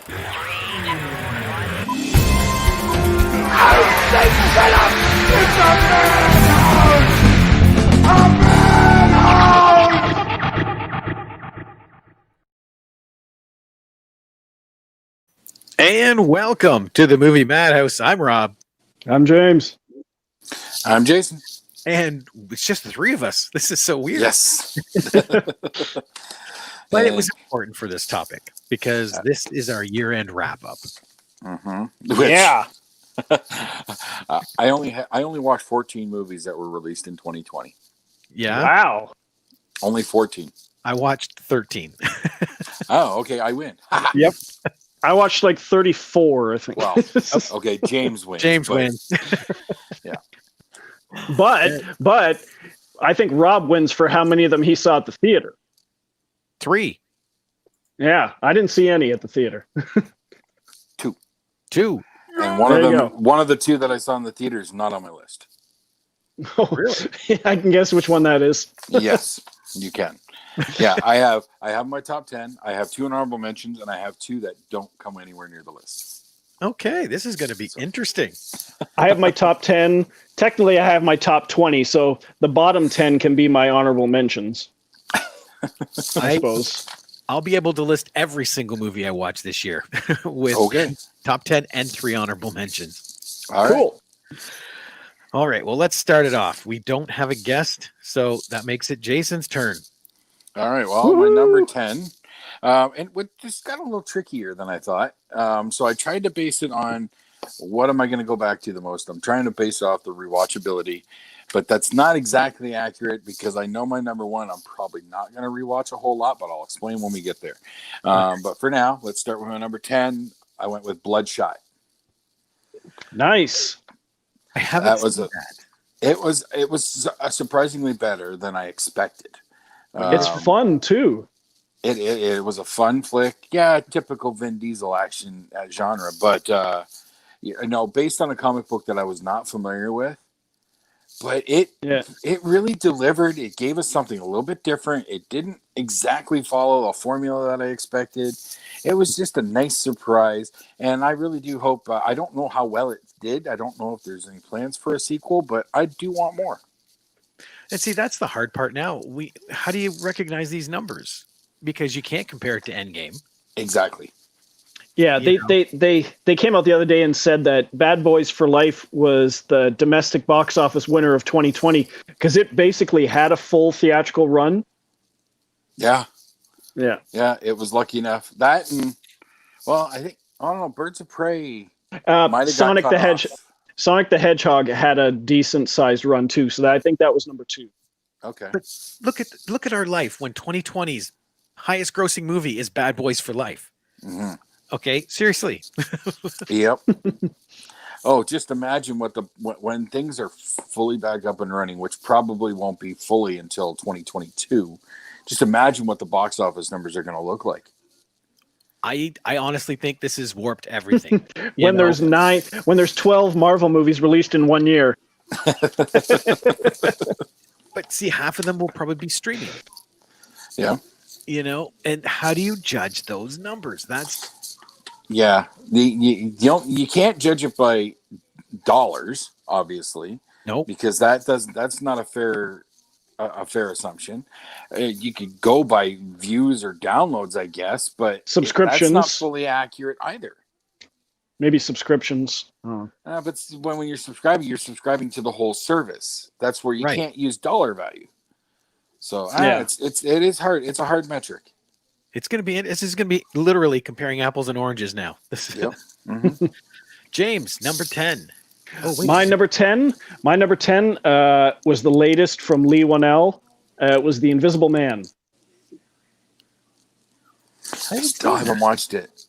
And welcome to the Movie Madhouse. I'm Rob. I'm James. I'm Jason. And it's just the three of us. This is so weird. Yes. But it was important for this topic because this is our year-end wrap-up. Mm-hmm. Yeah. I only watched 14 movies that were released in 2020. Yeah. Wow. Only 14. I watched 13. Oh, okay. I win. Yep. I watched like 34, I think. Well, okay. James wins. James wins. Yeah. But I think Rob wins for how many of them he saw at the theater. 3. Yeah, I didn't see any at the theater. 2. And one of the 2 that I saw in the theater is not on my list. Oh, really? I can guess which one that is. Yes, you can. Yeah, I have my top 10. I have 2 honorable mentions, and I have 2 that don't come anywhere near the list. Okay, this is going to be interesting. I have my top 10. Technically, I have my top 20, so the bottom 10 can be my honorable mentions. I suppose. I'll be able to list every single movie I watched this year with top 10 and 3 honorable mentions. All right. Cool. All right, well, let's start it off. We don't have a guest, so that makes it Jason's turn. All right. Well, my number 10, and it just got a little trickier than I thought. So I tried to base it on what am I going to go back to the most? I'm trying to base it off the rewatchability, but that's not exactly accurate because I know my number 1, I'm probably not going to rewatch a whole lot, but I'll explain when we get there. But for now, let's start with my number 10. I went with Bloodshot. Nice. I haven't seen that. It was surprisingly better than I expected. It's fun too. It was a fun flick. Yeah, typical Vin Diesel action genre, but based on a comic book that I was not familiar with. But it really delivered. It gave us something a little bit different. It didn't exactly follow a formula that I expected. It was just a nice surprise, and I really do hope. I don't know how well it did. I don't know if there's any plans for a sequel, but I do want more. And see, that's the hard part now. How do you recognize these numbers? Because you can't compare it to Endgame. Exactly. Yeah, they came out the other day and said that Bad Boys for Life was the domestic box office winner of 2020 because it basically had a full theatrical run. Yeah. Yeah. Yeah, it was lucky enough. That and, well, I don't know, Birds of Prey might have Sonic the Hedgehog had a decent sized run too, so I think that was number 2. Okay. But look at our life when 2020's highest grossing movie is Bad Boys for Life. Mm-hmm. Okay, seriously. Yep. Oh, just imagine when things are fully back up and running, which probably won't be fully until 2022. Just imagine what the box office numbers are going to look like. I honestly think this has warped everything. When there's 12 Marvel movies released in 1 year. But see, half of them will probably be streaming. Yeah. And how do you judge those numbers? Yeah. You can't judge it by dollars, obviously. Nope. Because that's not a fair assumption. You could go by views or downloads, I guess, but subscriptions. That's not fully accurate either. Maybe subscriptions. Oh. But when you're subscribing to the whole service. That's where you can't use dollar value. So it is hard. It's a hard metric. This is going to be literally comparing apples and oranges now. Yep. Mm-hmm. James, number 10. Oh, my number 10 was the latest from Lee Whannell. It was The Invisible Man. I still haven't watched it.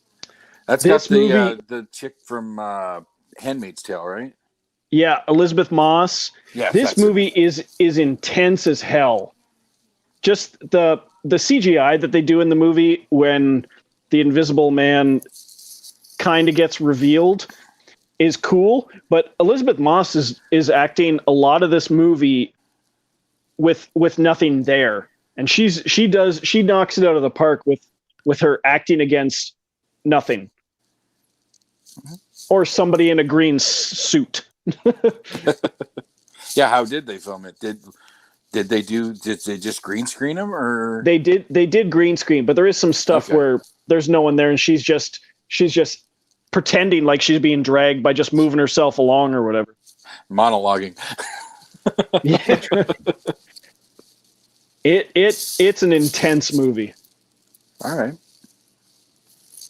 That's got the chick from Handmaid's Tale, right? Yeah, Elizabeth Moss. Yeah, this movie is intense as hell. Just the CGI that they do in the movie when the Invisible Man kind of gets revealed is cool, but Elizabeth Moss is acting a lot of this movie with nothing there, and she knocks it out of the park with her acting against nothing. or somebody in a green suit. Yeah, how did they film it? Did they just green screen them, or They did green screen, but there is some stuff where there's no one there, and she's just pretending like she's being dragged by just moving herself along or whatever. monologuing? Yeah. It's an intense movie. All right,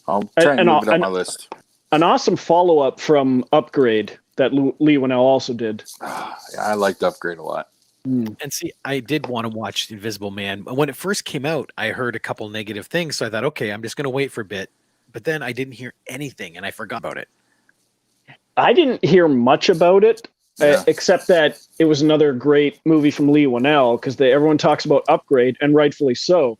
I'll try and move it up my list. An awesome follow-up from Upgrade that Lee Winnell also did. Yeah, I liked Upgrade a lot. And see, I did want to watch Invisible Man. When it first came out, I heard a couple negative things, so I thought, okay, I'm just going to wait for a bit. But then I didn't hear anything, and I forgot about it. I didn't hear much about it, except that it was another great movie from Lee Winnell, because everyone talks about Upgrade, and rightfully so.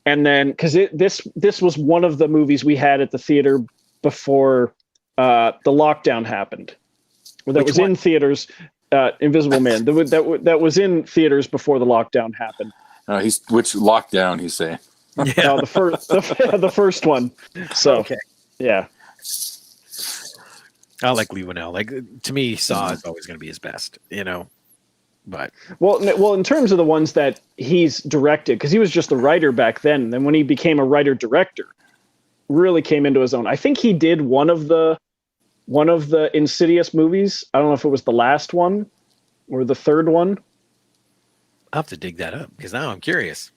And then, because this was one of the movies we had at the theater before the lockdown happened. That was in theaters. Invisible Man that was in theaters before the lockdown happened. Which lockdown he's saying? Yeah, the first one. So okay, yeah, I like Lee Winnell. Like, to me, Saw is always going to be his best, But well, in terms of the ones that he's directed, because he was just a writer back then. And then when he became a writer director, really came into his own. I think he did one of the Insidious movies. I don't know if it was the last one or the third one. I'll have to dig that up because now I'm curious.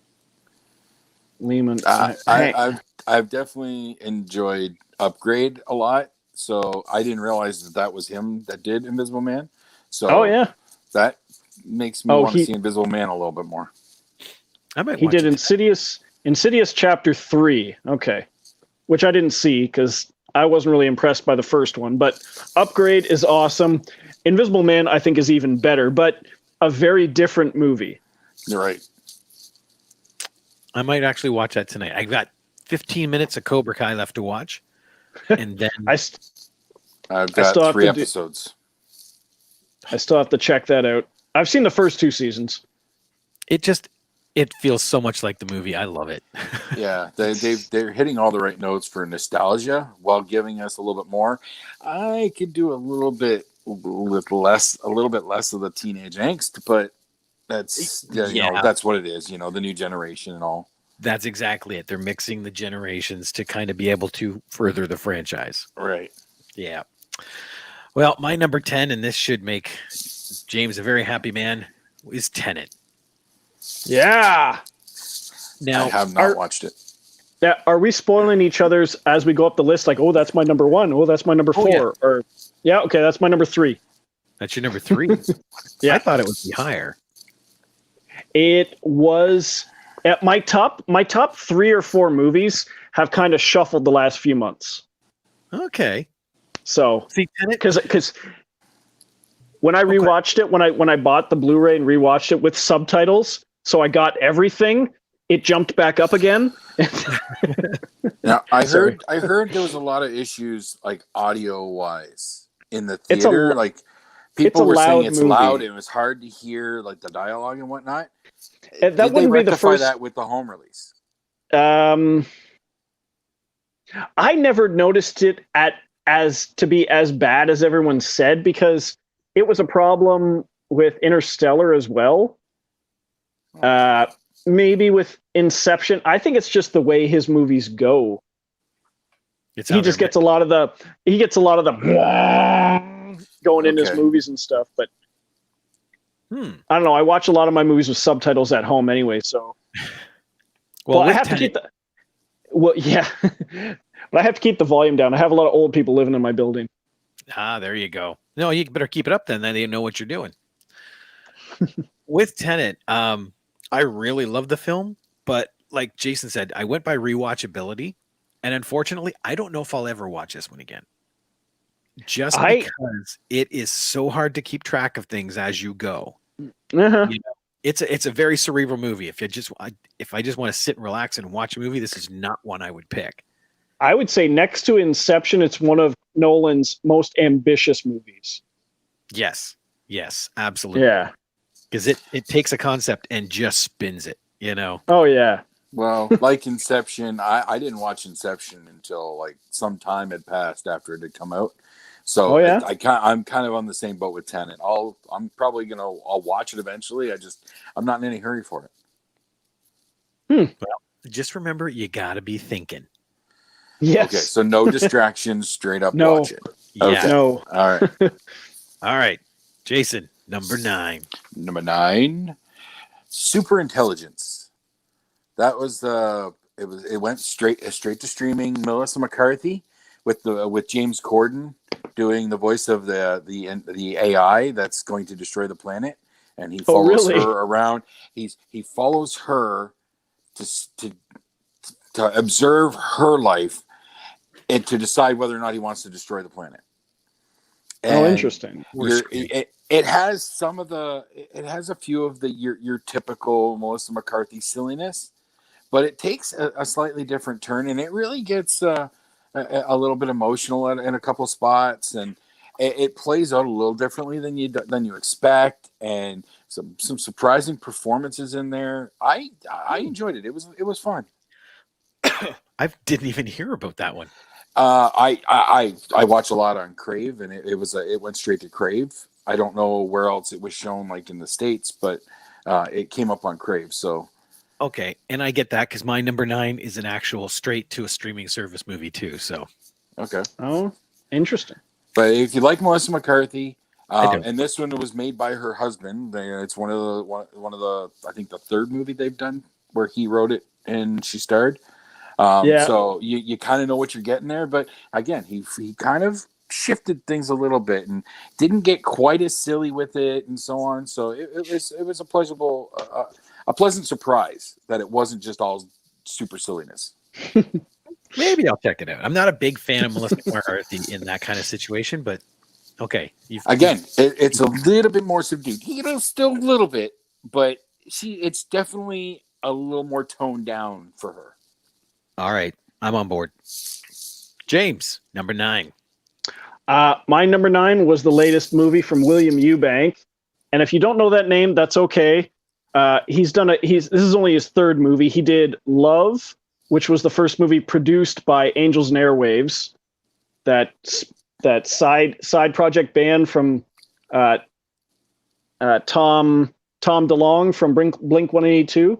Lehman. I've definitely enjoyed Upgrade a lot. So I didn't realize that was him that did Invisible Man. So that makes me want to see Invisible Man a little bit more. He did Insidious Chapter 3. Okay. Which I didn't see because I wasn't really impressed by the first one, but Upgrade is awesome. Invisible Man, I think, is even better, but a very different movie. You're right. I might actually watch that tonight. I got 15 minutes of Cobra Kai left to watch, and then I've got 3 episodes. I still have to check that out. I've seen the first 2 seasons. It feels so much like the movie. I love it. Yeah, they're hitting all the right notes for nostalgia while giving us a little bit more. I could do a little bit less of the teenage angst, but that's that's what it is. The new generation and all. That's exactly it. They're mixing the generations to kind of be able to further the franchise. Right. Yeah. Well, my number 10, and this should make James a very happy man, is Tennant. Yeah. Now, I have not watched it. Yeah. Are we spoiling each other's as we go up the list? Like, oh, that's my number 1. Oh, that's my number 4. Yeah. Or okay, that's my number 3. That's your number 3. Yeah. I thought it would be higher. It was at my top 3 or 4 movies have kind of shuffled the last few months. Okay. So see, Tennant, because when I rewatched it, when I bought the Blu-ray and rewatched it with subtitles, so I got everything, it jumped back up again. Now I heard there was a lot of issues like audio wise in the theater. Like people were saying it's loud and it was hard to hear like the dialogue and whatnot. That Did wouldn't they be the rectify first that with the home release? I never noticed it to be as bad as everyone said, because it was a problem with Interstellar as well. Maybe with Inception. I think it's just the way his movies go. He gets a lot of the going in his movies and stuff, but I don't know. I watch a lot of my movies with subtitles at home anyway, so well I have to keep but I have to keep the volume down. I have a lot of old people living in my building. There you go. No, you better keep it up then they know what you're doing. With Tenet, I really love the film, but like Jason said, I went by rewatchability, and unfortunately, I don't know if I'll ever watch this one again. Just because it is so hard to keep track of things as you go. It's a very cerebral movie. If I just want to sit and relax and watch a movie, this is not one I would pick. I would say next to Inception, it's one of Nolan's most ambitious movies. Yes, absolutely. Yeah. Because it takes a concept and just spins it, Oh, yeah. Well, like Inception, I didn't watch Inception until like some time had passed after it had come out. Oh So yeah. I'm kind of on the same boat with Tennant. I'm probably I'll watch it eventually. I'm not in any hurry for it. Well, just remember, you got to be thinking. Yes. Okay, so no distractions, straight up No. watch it. Yeah. Okay. No. All right. All right. Jason, number 9. Number 9, Super Intelligence. That was it went straight to streaming. Melissa McCarthy with James Corden doing the voice of the AI that's going to destroy the planet, and he follows really? her around. He follows her to observe her life and to decide whether or not he wants to destroy the planet. And interesting. It has a few of your typical Melissa McCarthy silliness, but it takes a slightly different turn, and it really gets a little bit emotional in a couple spots, and it plays out a little differently than you expect, and some surprising performances in there. I enjoyed it. It was fun. I didn't even hear about that one. I watch a lot on Crave, and it went straight to Crave. I don't know where else it was shown, like in the States, but it came up on Crave. So okay, and I get that because my number 9 is an actual straight to a streaming service movie too. So okay, Oh, interesting. but if you like Melissa McCarthy, I do. and this one was made by her husband. It's one of the I think the third movie they've done where he wrote it and she starred. Yeah. So you kind of know what you're getting there, but again, he kind of shifted things a little bit and didn't get quite as silly with it and so on. So it was a pleasant surprise that it wasn't just all super silliness. Maybe I'll check it out. I'm not a big fan of Melissa McCarthy in that kind of situation, but okay. It's a little bit more subdued. Still a little bit, but it's definitely a little more toned down for her. All right, I'm on board. James, number 9. My number 9 was the latest movie from William Eubank, and if you don't know that name, that's okay. This is only his third movie. He did Love, which was the first movie produced by Angels and Airwaves, that side project band from Tom DeLonge from Blink 182.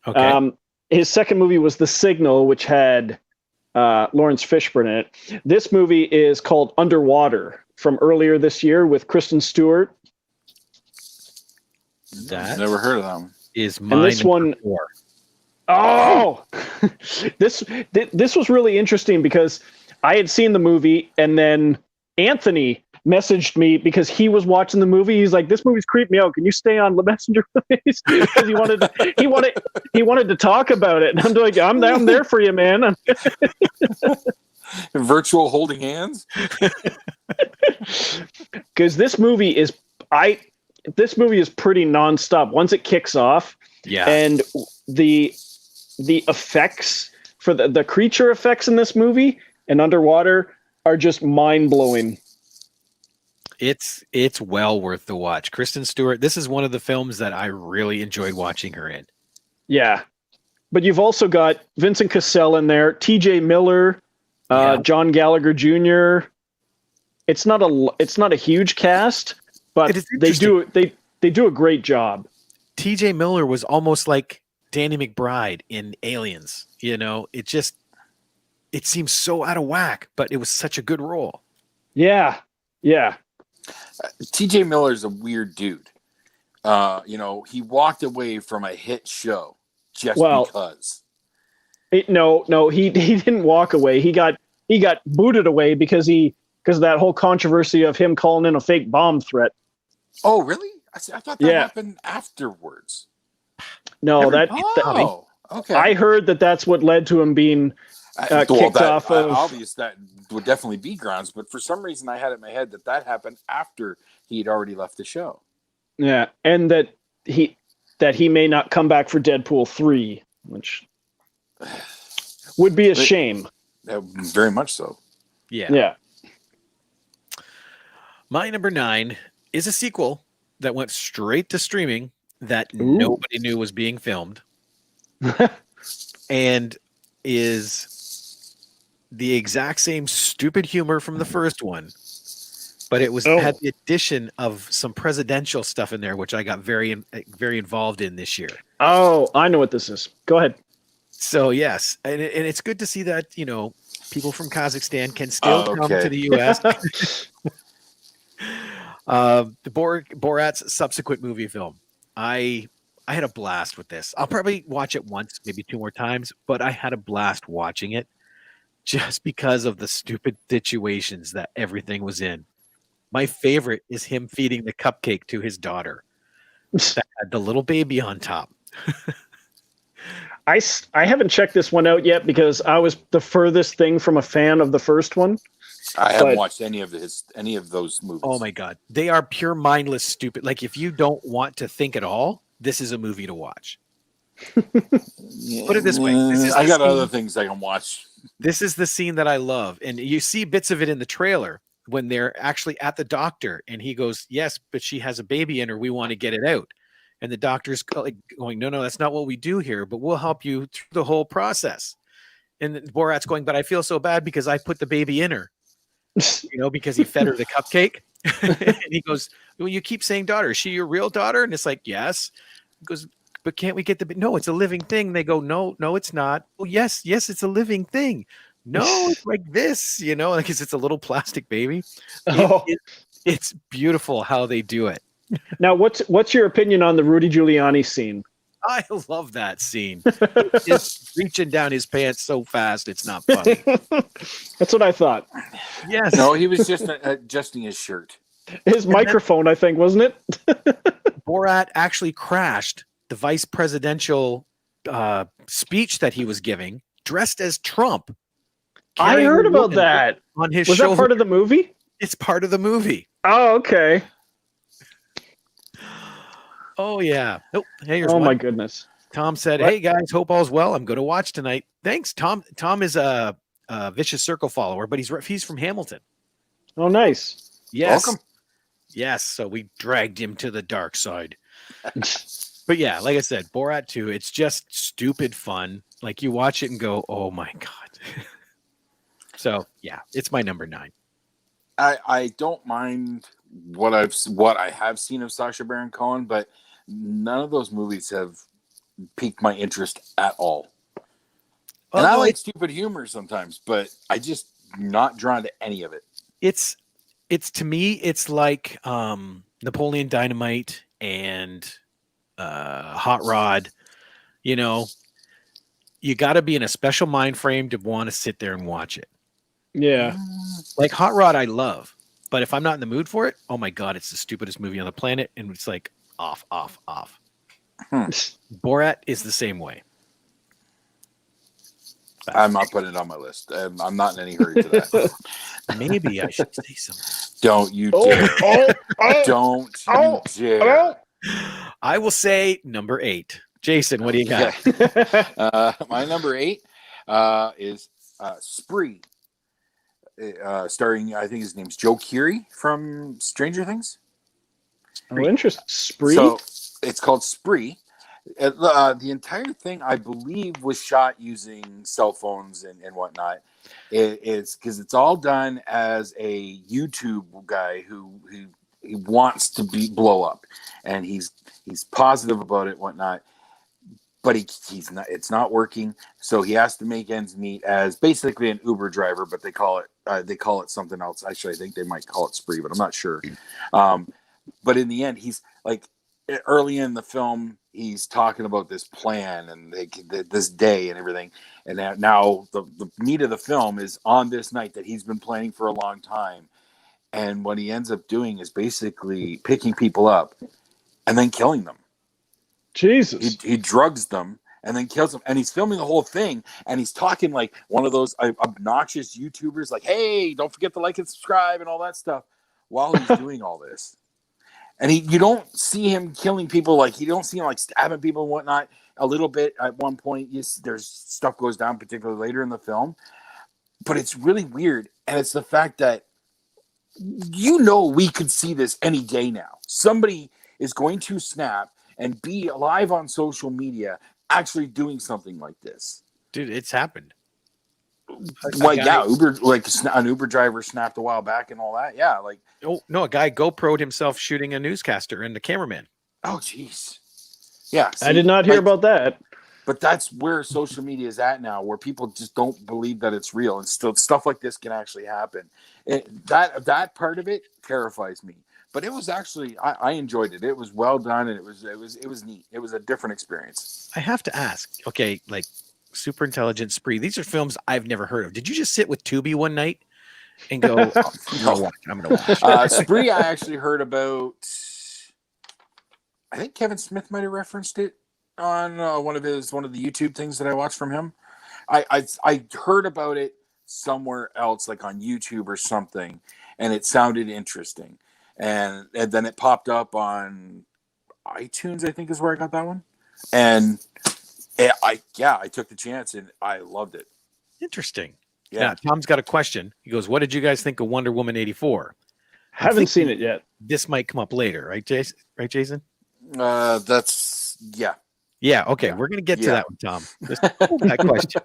Okay. His second movie was The Signal, which had Lawrence Fishburne in it. This movie is called Underwater from earlier this year with Kristen Stewart. That Never heard of them. is my And this one, 4. oh, this was really interesting because I had seen the movie, and then Anthony messaged me because he was watching the movie. He's like, "This movie's creeped me out. Can you stay on the Messenger, please?" Because he wanted to talk about it. And I'm like, "I'm there for you, man." Virtual holding hands. Because this movie is pretty nonstop once it kicks off. Yeah. And the effects for the creature effects in this movie and underwater are just mind blowing. It's well worth the watch. Kristen Stewart, this is one of the films that I really enjoyed watching her in. Yeah. But you've also got Vincent Cassel in there, TJ Miller, John Gallagher Jr. It's not a huge cast, but they do a great job. TJ Miller was almost like Danny McBride in Aliens. You know, it seems so out of whack, but it was such a good role. Yeah. Yeah. TJ Miller's a weird dude. He walked away from a hit show just because. No, he didn't walk away. He got booted away because of that whole controversy of him calling in a fake bomb threat. Oh, really? I thought that happened afterwards. No, okay. I heard that's what led to him being kicked off of. Obvious that would definitely be grounds, but for some reason I had it in my head that happened after he had already left the show. Yeah, and that he may not come back for Deadpool 3, which would be a shame. Very much so. Yeah. Yeah. My number 9 is a sequel that went straight to streaming that nobody knew was being filmed. and is the exact same stupid humor from the first one, but it had the addition of some presidential stuff in there, which I got very involved in this year. Oh, I know what this is. Go ahead. So yes, and it's good to see that people from Kazakhstan can still come to the U.S. The Borat's subsequent movie film, I had a blast with this. I'll probably watch it once, maybe 2 more times, but I had a blast watching it just because of the stupid situations that everything was in. My favorite is him feeding the cupcake to his daughter that had the little baby on top. I haven't checked this one out yet because I was the furthest thing from a fan of the first one. I haven't watched any of those movies. Oh my God. They are pure mindless stupid. Like, if you don't want to think at all, this is a movie to watch. Put it this way. I got other things I can watch. This is the scene that I love. And you see bits of it in the trailer when they're actually at the doctor and he goes, yes, but she has a baby in her. We want to get it out. And the doctor's like going, no, that's not what we do here, but we'll help you through the whole process. And Borat's going, but I feel so bad because I put the baby in her, because he fed her the cupcake. And he goes, well, you keep saying daughter. Is she your real daughter? And it's like, yes. He goes, but can't we get no, it's a living thing. They go, no, it's not. Oh, yes, it's a living thing. No, it's like this, because it's a little plastic baby. It's beautiful how they do it. Now, what's your opinion on the Rudy Giuliani scene? I love that scene. Just reaching down his pants so fast, it's not funny. That's what I thought. Yes. No, he was just adjusting his shirt. His microphone, I think, wasn't it? Borat actually crashed the vice presidential speech that he was giving, dressed as Trump. I heard about that. On his was shoulder. That part of the movie? It's part of the movie. Oh, okay. Oh, yeah. Oh, hey, my goodness. Tom said, hey, guys, hope all's well. I'm going to watch tonight. Thanks, Tom. Tom is a Vicious Circle follower, but he's from Hamilton. Oh, nice. Yes. Welcome. Yes, so we dragged him to the dark side. But yeah, like I said, Borat 2, it's just stupid fun. Like, you watch it and go, oh, my God. So, yeah, it's my number 9. I don't mind what I have seen of Sacha Baron Cohen, but none of those movies have piqued my interest at all. And I like stupid humor sometimes, but I just not drawn to any of it. It's to me, it's like Napoleon Dynamite and Hot Rod. You got to be in a special mind frame to want to sit there and watch it. Yeah. Like Hot Rod, I love. But if I'm not in the mood for it, oh my God, it's the stupidest movie on the planet. And it's like off. Borat is the same way. I'm not putting it on my list. I'm not in any hurry for that. Maybe I should say something. Don't you dare. Don't you dare. I will say number 8. Jason, what do you got? My number 8 is Spree. Starring, I think his name's Joe Keery from Stranger Things. Oh, interesting. Spree? So it's called Spree. The entire thing, I believe, was shot using cell phones and whatnot. It's because it's all done as a YouTube guy who he wants to blow up, and he's positive about it, whatnot. But he's not. It's not working, so he has to make ends meet as basically an Uber driver. But they call it something else. Actually, I think they might call it Spree, but I'm not sure. But in the end, he's like early in the film, he's talking about this plan and this day and everything. And now the meat of the film is on this night that he's been planning for a long time. And what he ends up doing is basically picking people up and then killing them. Jesus. He drugs them and then kills them. And he's filming the whole thing. And he's talking like one of those obnoxious YouTubers, like, hey, don't forget to like and subscribe and all that stuff while he's doing all this. And you don't see him killing people. Like, you don't see him like stabbing people and whatnot. A little bit at one point, yes, there's stuff goes down, particularly later in the film. But it's really weird. And it's the fact that, we could see this any day now. Somebody is going to snap and be live on social media actually doing something like this. Dude, it's happened. Uber, like an Uber driver snapped a while back and all that. Yeah, like no, a guy GoPro'd himself shooting a newscaster and the cameraman. Oh, jeez. Yeah, I did not hear about that. But that's where social media is at now, where people just don't believe that it's real, and still stuff like this can actually happen. That part of it terrifies me. But it was actually I enjoyed it. It was well done, and it was neat. It was a different experience. I have to ask. Okay, like Super Intelligent Spree. These are films I've never heard of. Did you just sit with Tubi one night and go, I'm gonna watch. Spree, I actually heard about. I think Kevin Smith might have referenced it on one of the YouTube things that I watched from him. I heard about it somewhere else, like on YouTube or something, and it sounded interesting. And then it popped up on iTunes, I think is where I got that one. And I took the chance and I loved it. Interesting. Yeah. Tom's got a question. He goes, "What did you guys think of Wonder Woman 84?" Haven't seen it yet. This might come up later, right, Jason? Right, Jason? That's yeah. Yeah. Okay, we're gonna get to that one, Tom. Just that question.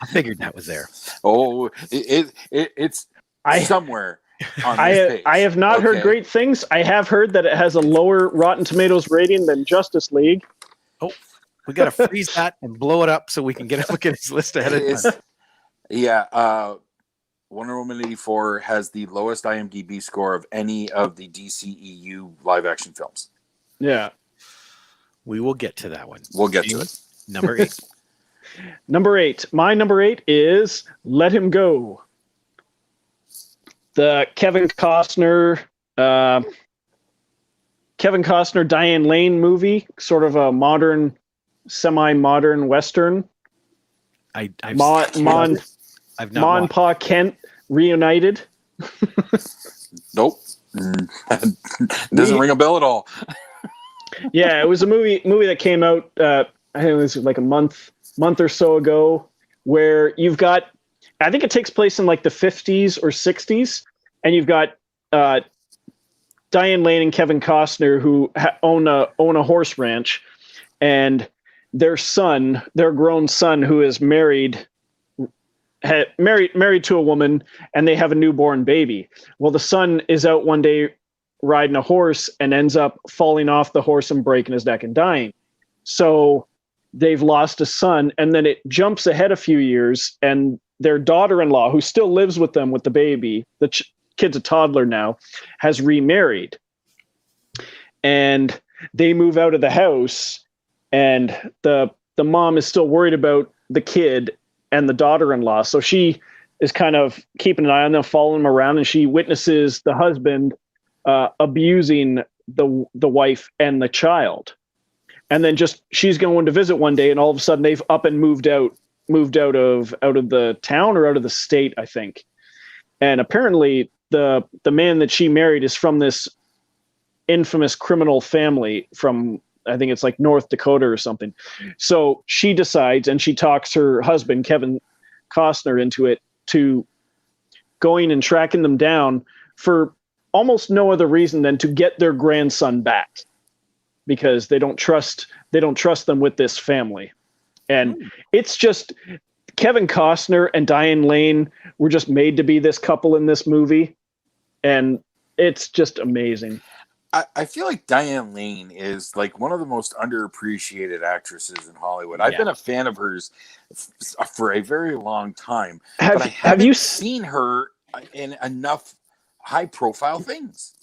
I figured that was there. Oh, it's somewhere. I have not heard great things. I have heard that it has a lower Rotten Tomatoes rating than Justice League. Oh, we got to freeze that and blow it up so we can get a look at his list ahead of time. Yeah. Wonder Woman 84 has the lowest IMDb score of any of the DCEU live action films. Yeah. We will get to that one. We'll get to it. Number 8. Number 8. My number 8 is Let Him Go. The Kevin Costner, Diane Lane movie, sort of a modern, semi-modern Western. I've not Pa Kent reunited. Nope. Doesn't ring a bell at all. Yeah, it was a movie that came out, I think it was like a month or so ago, where you've got, I think it takes place in like the 50s or 60s, and you've got Diane Lane and Kevin Costner who own a horse ranch, and their grown son, who is married to a woman, and they have a newborn baby. Well, the son is out one day riding a horse and ends up falling off the horse and breaking his neck and dying. So they've lost a son, and then it jumps ahead a few years, and their daughter-in-law, who still lives with them with the baby, the kid's a toddler now, has remarried. And they move out of the house, and the mom is still worried about the kid and the daughter-in-law. So she is kind of keeping an eye on them, following them around, and she witnesses the husband abusing the wife and the child. And then she's going to visit one day, and all of a sudden they've up and moved out of the town or out of the state, I think. And apparently the man that she married is from this infamous criminal family from, I think it's like North Dakota or something. So she decides, and she talks her husband, Kevin Costner, into it, to going and tracking them down for almost no other reason than to get their grandson back, because they don't trust them with this family. And it's just, Kevin Costner and Diane Lane were just made to be this couple in this movie, and it's just amazing. I feel like Diane Lane is like one of the most underappreciated actresses in Hollywood. I've been a fan of hers for a very long time, but I haven't seen her in enough high-profile things.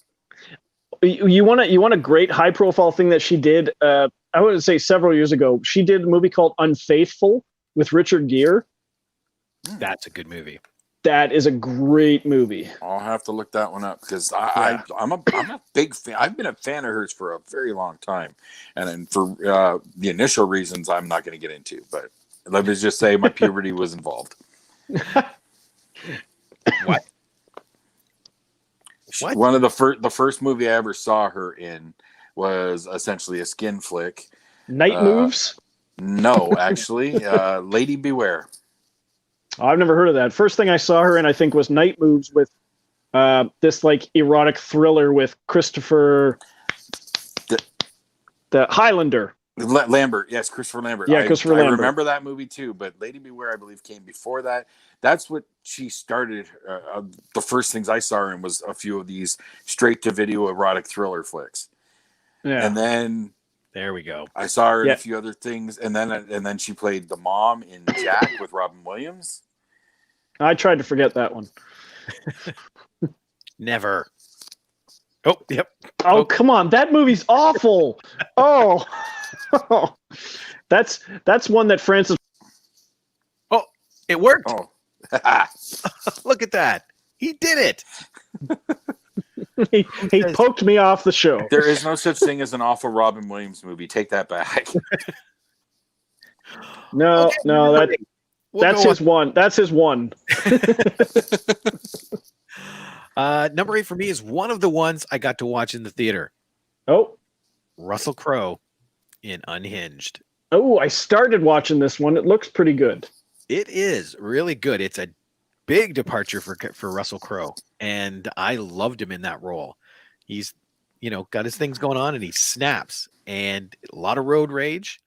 You want a great high-profile thing that she did? I would say several years ago. She did a movie called Unfaithful with Richard Gere. That's a good movie. That is a great movie. I'll have to look that one up, because I'm a big fan. I've been a fan of hers for a very long time, and then for the initial reasons I'm not going to get into. But let me just say my puberty was involved. What? One of the first movie I ever saw her in was essentially a skin flick. Night Moves? No, actually, Lady Beware. Oh, I've never heard of that. First thing I saw her in, I think, was Night Moves, with this like erotic thriller with Christopher, the Highlander. Lambert, yes, Christopher Lambert. Yeah, Christopher Lambert. I remember that movie too, but Lady Beware, I believe, came before that. That's what she started. The first things I saw her in was a few of these straight-to-video erotic thriller flicks, and then there we go. I saw her in a few other things, and then she played the mom in Jack with Robin Williams. I tried to forget that one. Never. Oh, yep. Oh, come on. That movie's awful. Oh. That's one that Francis. Oh, it worked. Oh. Look at that. He did it. he poked me off the show. There is no such thing as an awful Robin Williams movie. Take that back. No, that's his one. That's his one. Number 8 for me is one of the ones I got to watch in the theater. Oh, Russell Crowe in Unhinged. Oh, I started watching this one. It looks pretty good. It is really good. It's a big departure for Russell Crowe, and I loved him in that role. He's, got his things going on, and he snaps. And a lot of road rage,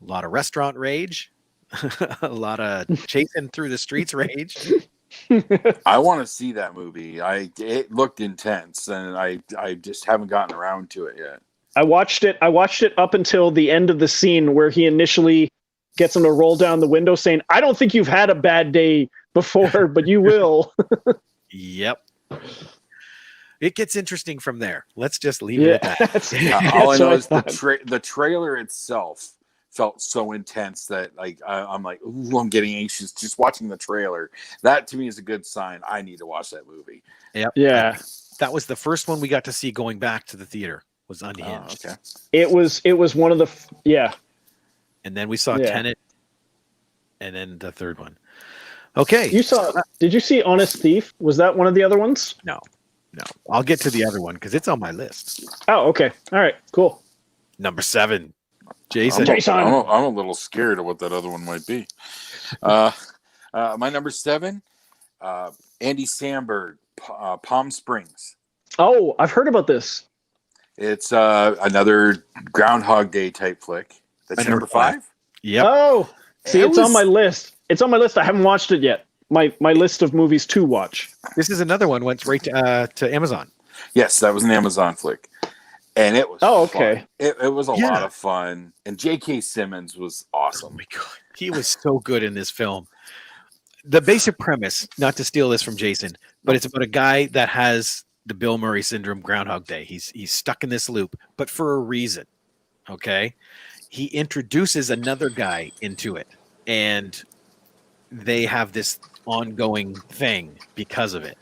a lot of restaurant rage, a lot of chasing through the streets rage. I want to see that movie. It looked intense, and I just haven't gotten around to it yet. I watched it up until the end of the scene where he initially gets him to roll down the window saying, "I don't think you've had a bad day before, but you will." Yep. It gets interesting from there. Let's just leave it at that. All I know is the trailer itself felt so intense that I'm like, ooh, I'm getting anxious just watching the trailer. That to me is a good sign. I need to watch that movie. Yep. Yeah. That was the first one we got to see going back to the theater. Was Unhinged. Okay. It was one of the And then we saw Tennant, and then the third one. Okay. Did you see Honest Thief? Was that one of the other ones? No. I'll get to the other one because it's on my list. Oh, okay. All right, cool. Number 7. Jason. I'm a little scared of what that other one might be. My number 7, Andy Samberg, Palm Springs. Oh, I've heard about this. It's another Groundhog Day type flick. That's number 5? Yep. Oh, see, it's on my list. It's on my list. I haven't watched it yet. My list of movies to watch. This is another one went right to Amazon. Yes, that was an Amazon flick. And it was okay. Fun. It was a lot of fun. And J.K. Simmons was awesome. Oh my God. He was so good in this film. The basic premise, not to steal this from Jason, but it's about a guy that has the Bill Murray syndrome, Groundhog Day. He's stuck in this loop, but for a reason. Okay. He introduces another guy into it, and they have this ongoing thing because of it.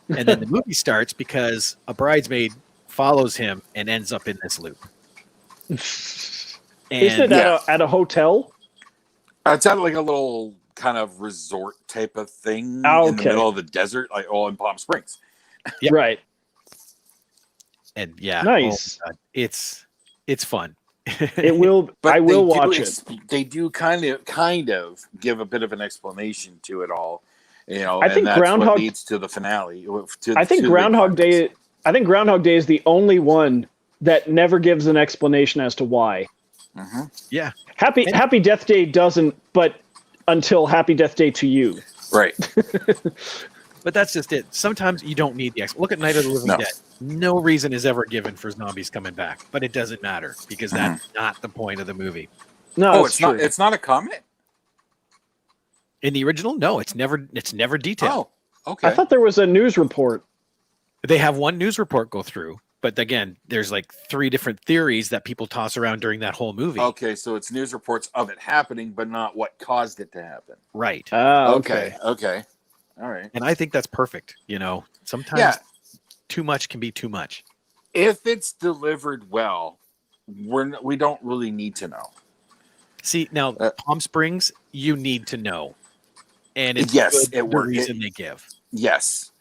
And then the movie starts because a bridesmaid follows him and ends up in this loop. Isn't it at a hotel? It's at like a little kind of resort type of thing in the middle of the desert, like all in Palm Springs. Yep. Right. And nice. Oh, it's fun. It will. But I will watch it. They do kind of give a bit of an explanation to it all, I think that's what leads to the finale. I think Groundhog Day is the only one that never gives an explanation as to why. Mm-hmm. Yeah. Happy Death Day doesn't, but until Happy Death Day to You. Right. But that's just it. Sometimes you don't need the explanation. Look at Night of the Living Dead. No reason is ever given for zombies coming back, but it doesn't matter because that's not the point of the movie. No, it's not. It's not a comment in the original. No, it's never detailed. Oh, okay. I thought there was a news report. They have one news report go through, but again, there's like 3 different theories that people toss around during that whole movie. Okay, so it's news reports of it happening, but not what caused it to happen. Right. Okay. All right. And I think that's perfect. Sometimes too much can be too much. If it's delivered well, we don't really need to know. See, now Palm Springs, you need to know. And it's the reason they give. Yes.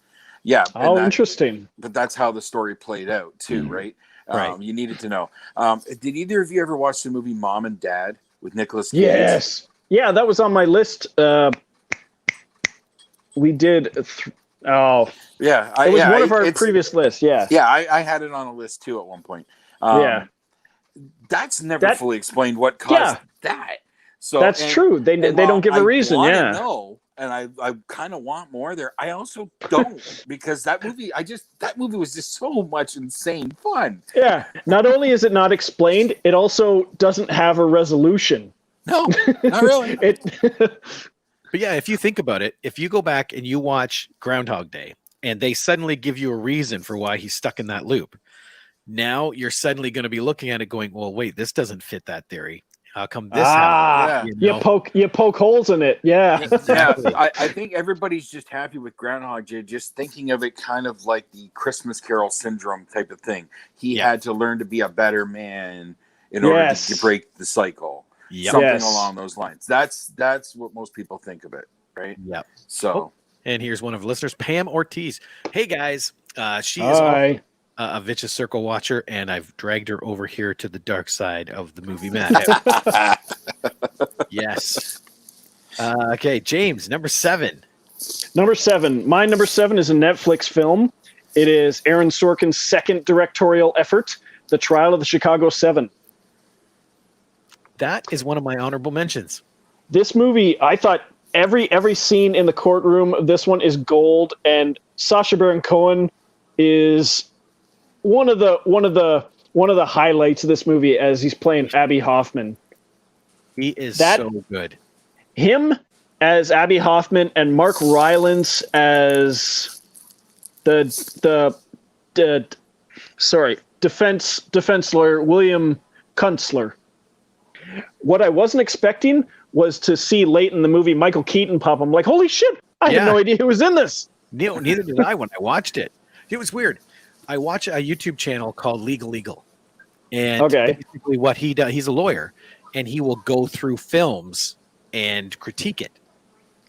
Yeah. Oh, interesting. But that's how the story played out too, right? Right. You needed to know. Did either of you ever watch the movie Mom and Dad with Nicolas Cage? Yes. Yeah, that was on my list. We did. Yeah, it was one of our previous lists. Yeah, yeah, I had it on a list too at one point. that's never fully explained what caused that. So that's true. They don't give a reason. Yeah. No, and I kind of want more there. I also don't, because that movie was just so much insane fun. Yeah. Not only is it not explained, it also doesn't have a resolution. No, not really. But yeah, if you think about it, if you go back and you watch Groundhog Day and they suddenly give you a reason for why he's stuck in that loop, now you're suddenly going to be looking at it going, well, wait, this doesn't fit that theory. How come this happened? You poke holes in it. Yeah. Exactly. I think everybody's just happy with Groundhog Day, just thinking of it kind of like the Christmas Carol syndrome type of thing. He had to learn to be a better man in order to break the cycle. Something along those lines. That's what most people think of it, right? Yep. So, and here's one of the listeners, Pam Ortiz. Hey guys, she is a Vicious Circle watcher, and I've dragged her over here to the dark side of the movie madhouse. Yes. Okay, James, number 7. Number 7. My number 7 is a Netflix film. It is Aaron Sorkin's second directorial effort, The Trial of the Chicago 7. That is one of my honorable mentions. This movie, I thought every scene in the courtroom of this one is gold, and Sacha Baron Cohen is one of the highlights of this movie as he's playing Abby Hoffman. He is so good. Him as Abby Hoffman and Mark Rylance as the defense lawyer William Kunstler. What I wasn't expecting was to see late in the movie Michael Keaton pop. I'm like, holy shit! I had no idea he was in this. Neither did I when I watched it. It was weird. I watch a YouTube channel called Legal, and basically what he does, he's a lawyer, and he will go through films and critique it.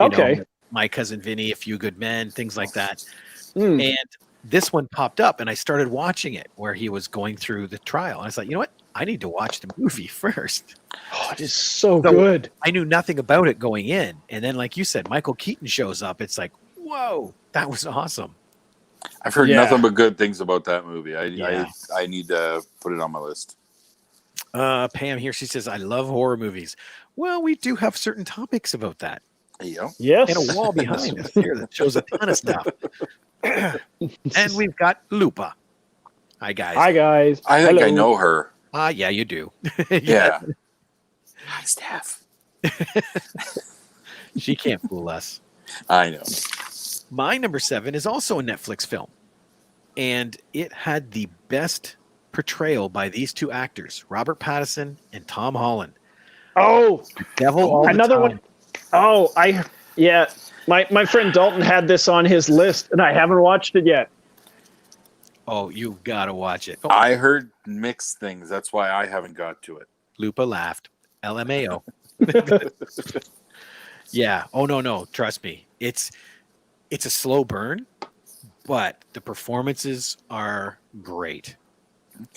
You know, My Cousin Vinny, A Few Good Men, things like that. And this one popped up, and I started watching it where he was going through the trial. And I was like, you know what? I need to watch the movie first. Oh, it is so good. I knew nothing about it going in. And then, like you said, Michael Keaton shows up. It's like, whoa, that was awesome. I've heard nothing but good things about that movie. I need to put it on my list. Pam here, she says, I love horror movies. Well, we do have certain topics about that. Yeah. Yes. And a wall behind us here that shows a ton of stuff. And we've got Lupa. Hi, guys. Hi, guys. I think I know her. Yeah, you do. Yeah. Hi, Steph. She can't fool us. I know. My number 7 is also a Netflix film. And it had the best portrayal by these two actors, Robert Pattinson and Tom Holland. Oh, Devil all another the time. one. Oh, my friend Dalton had this on his list, and I haven't watched it yet. Oh, you've got to watch it. Oh, I heard mixed things. That's why I haven't got to it. Lupa laughed. LMAO. Yeah. Oh, no. Trust me. It's a slow burn, but the performances are great.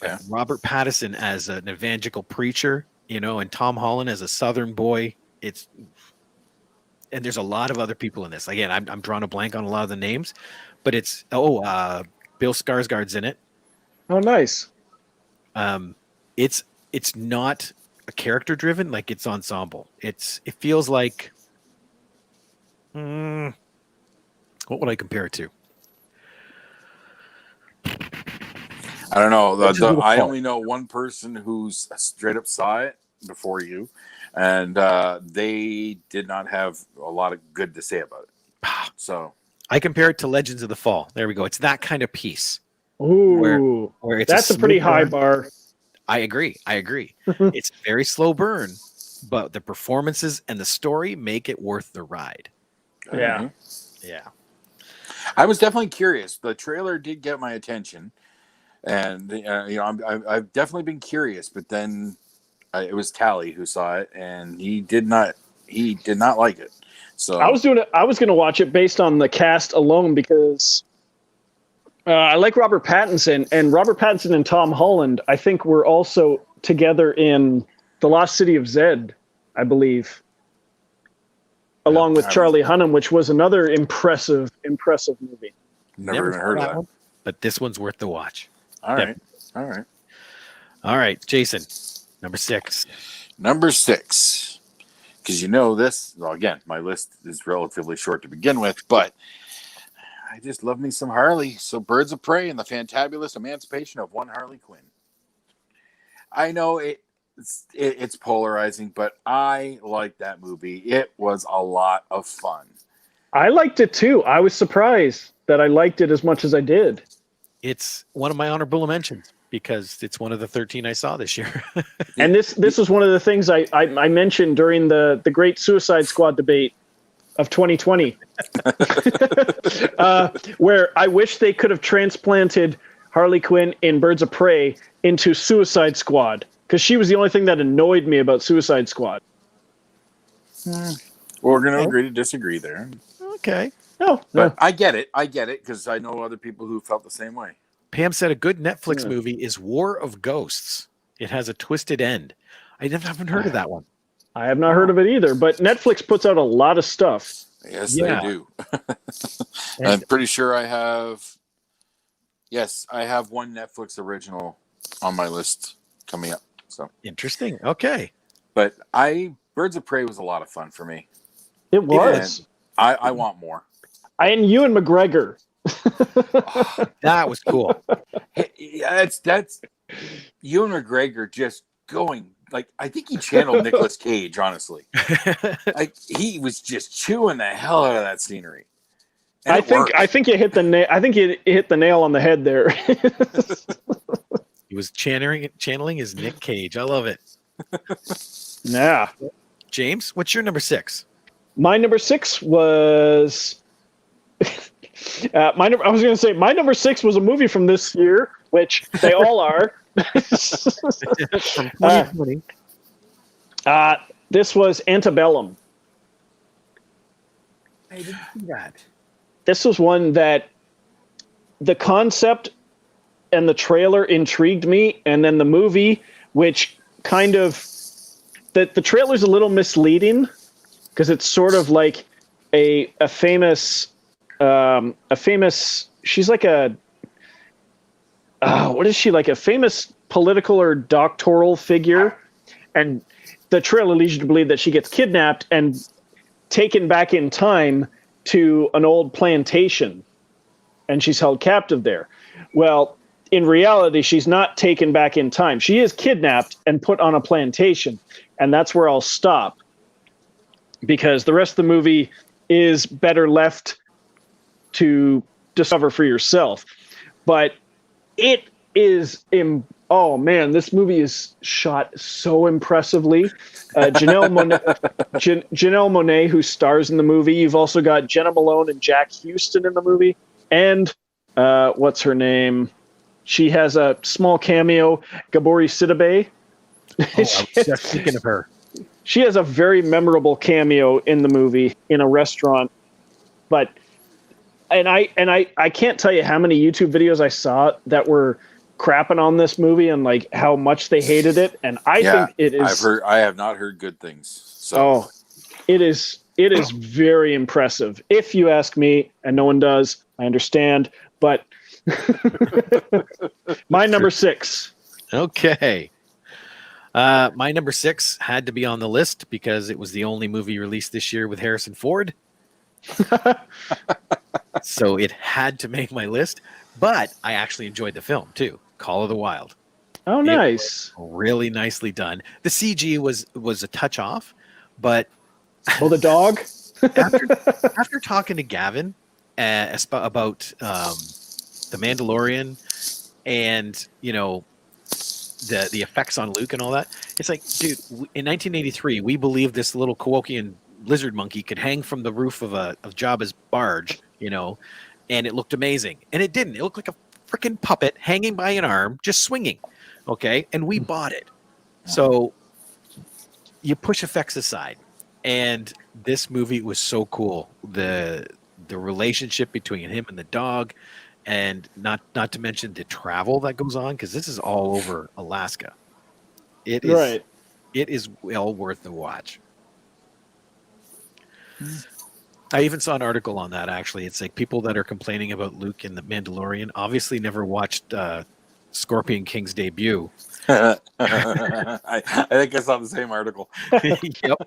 Okay. Robert Pattinson as an evangelical preacher, and Tom Holland as a Southern boy. And there's a lot of other people in this. Again, I'm drawing a blank on a lot of the names, but it's Bill Skarsgård's in it. Oh, nice. It's not a character driven, like it's ensemble. It feels like what would I compare it to? I don't know. I only know one person who's straight up saw it before you, and they did not have a lot of good to say about it. So I compare it to Legends of the Fall. There we go. It's that kind of piece. Ooh, where it's that's a pretty high bar. I agree. It's a very slow burn, but the performances and the story make it worth the ride. Yeah. Yeah. I was definitely curious. The trailer did get my attention, and I've definitely been curious. But then it was Tally who saw it, and he did not like it. So I was going to watch it based on the cast alone because I like Robert Pattinson, and Robert Pattinson and Tom Holland, I think, were also together in The Lost City of Zed, I believe, along with Charlie Hunnam, which was another impressive movie. Never even heard of that. But this one's worth the watch. All right. All right, Jason, number 6. Number 6. Because you know this, well, again, my list is relatively short to begin with, but I just love me some Harley. So Birds of Prey and the Fantabulous Emancipation of One Harley Quinn. I know it's polarizing, but I like that movie. It was a lot of fun. I liked it too. I was surprised that I liked it as much as I did. It's one of my honorable mentions because it's one of the 13 I saw this year. And this was one of the things I mentioned during the Great Suicide Squad debate of 2020, where I wish they could have transplanted Harley Quinn in Birds of Prey into Suicide Squad, because she was the only thing that annoyed me about Suicide Squad. We're going to agree to disagree there. Okay. No. I get it, because I know other people who felt the same way. Pam said a good Netflix movie is War of Ghosts. It has a twisted end. I haven't heard of that one. I have not heard of it either, but Netflix puts out a lot of stuff. Yes, they do. I'm pretty sure I have. Yes, I have one Netflix original on my list coming up. So interesting. Okay. But Birds of Prey was a lot of fun for me. It was. I want more. And Ewan McGregor. That was cool. That's Ewan McGregor just going. Like, I think he channeled Nicolas Cage, honestly. Like, he was just chewing the hell out of that scenery. And I think you hit the nail. I think you hit the nail on the head there. He was channeling his Nick Cage. I love it. Yeah. James, what's your number 6? My number 6 was I was going to say my number 6 was a movie from this year, which they all are. From 2020. This was Antebellum. I didn't see that. This was one that the concept and the trailer intrigued me, and then the movie, which kind of the trailer's a little misleading because it's sort of like a famous she's like a what is she, like a famous political or doctoral figure, and the trailer leads you to believe that she gets kidnapped and taken back in time to an old plantation, and she's held captive there. Well, in reality, she's not taken back in time. She is kidnapped and put on a plantation, and that's where I'll stop, because the rest of the movie is better left to discover for yourself. But it is oh man, this movie is shot so impressively. Janelle Monáe, who stars in the movie. You've also got Jenna Malone and Jack Houston in the movie, and what's her name? She has a small cameo, Gabori Sidibe. I was just thinking of her. She has a very memorable cameo in the movie in a restaurant. But I can't tell you how many YouTube videos I saw that were crapping on this movie and like how much they hated it. And I think it is. I have not heard good things. So it is very impressive. If you ask me, and no one does, I understand. But my number 6. Okay. My number 6 had to be on the list because it was the only movie released this year with Harrison Ford. So it had to make my list, but I actually enjoyed the film too. Call of the Wild. Oh, nice. Really nicely done. The CG was a touch off, but the dog. after talking to Gavin about the Mandalorian and the effects on Luke and all that, it's like, dude, in 1983 we believed this little Kowakian lizard monkey could hang from the roof of Jabba's barge, and it looked amazing, and it didn't. It looked like a freaking puppet hanging by an arm, just swinging. Okay, and we bought it. So you push effects aside, and this movie was so cool. The relationship between him and the dog, and not to mention the travel that goes on, because this is all over Alaska. It is right. It is well worth the watch. I even saw an article on that, actually. It's like people that are complaining about Luke and the Mandalorian obviously never watched Scorpion King's debut. I think I saw the same article. Yep,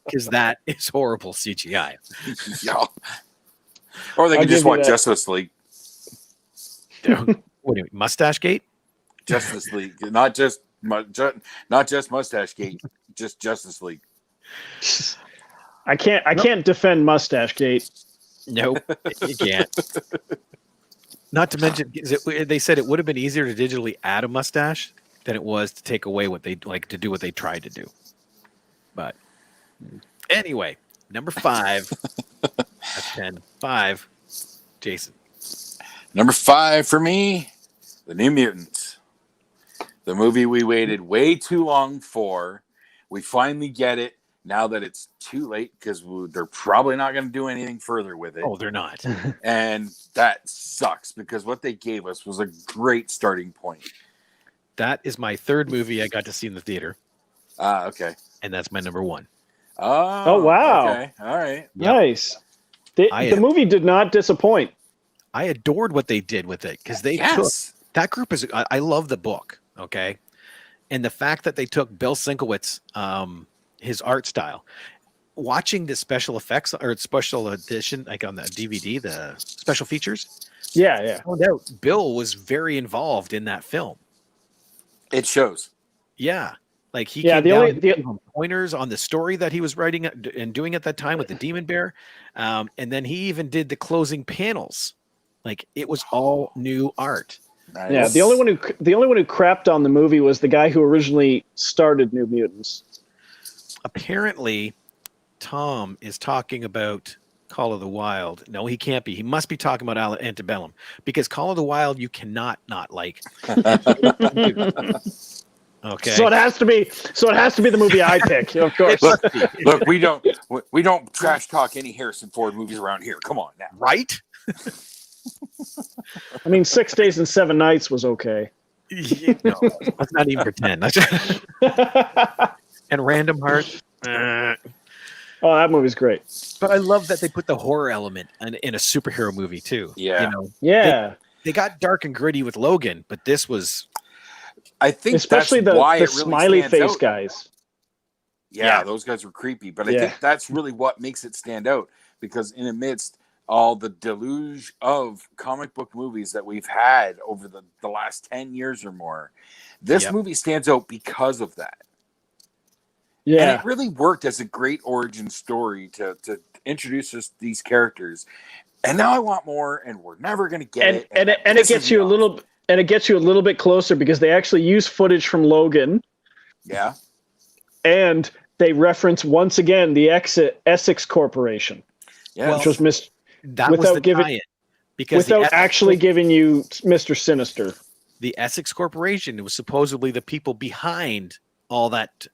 because that is horrible CGI. Yeah. Or they I'll can just give you watch that. Justice League. What do you mean, Mustache Gate? Justice League, not just Mustache Gate, just Justice League. I can't defend Mustache Gate. Nope, you can't. Not to mention, they said it would have been easier to digitally add a mustache than it was to take away what they like to do what they tried to do. But anyway, number 5. That's 10. 5. Jason. Number 5 for me, The New Mutants. The movie we waited way too long for. We finally get it now that it's too late because they're probably not going to do anything further with it. Oh, they're not. And that sucks because what they gave us was a great starting point. That is my 3rd movie I got to see in the theater. Okay. And that's my number 1. Oh, wow. Okay. All right. Yep. Nice. The movie did not disappoint. I adored what they did with it because they took that group. I love the book. Okay. And the fact that they took Bill Sienkiewicz, his art style, watching the special effects or special edition, like on the DVD, the special features. Yeah. Found out Bill was very involved in that film. It shows. Yeah. Like he Yeah, came down pointers on the story that he was writing and doing at that time with the Demon Bear. And then he even did the closing panels. Like it was all new art. Nice. Yeah, the only one who crapped on the movie was the guy who originally started New Mutants. Apparently, Tom is talking about Call of the Wild. No, he can't be. He must be talking about Antebellum because Call of the Wild you cannot not like. Okay. So it has to be the movie I pick, of course. Look, we don't trash talk any Harrison Ford movies around here. Come on now. Right? I mean, 6 Days and 7 Nights was okay. No, let's not even pretend. And Random Heart. Oh, that movie's great. But I love that they put the horror element in a superhero movie too. Yeah. You know, Yeah. They got dark and gritty with Logan, but this was. I think especially that's why the it really smiley face out. guys. Yeah, those guys were creepy, but I think that's really what makes it stand out because in amidst all the deluge of comic book movies that we've had over the last 10 years or more, this movie stands out because of that. Yeah. And it really worked as a great origin story to introduce us these characters. And now I want more, and we're never going to get it. And it gets you a little, and it gets you a little bit closer because they actually use footage from Logan. Yeah. And they reference once again the Essex Corporation. Yeah. Which was that was the tie-in because without actually giving you Mr. Sinister. The Essex Corporation was supposedly the people behind all that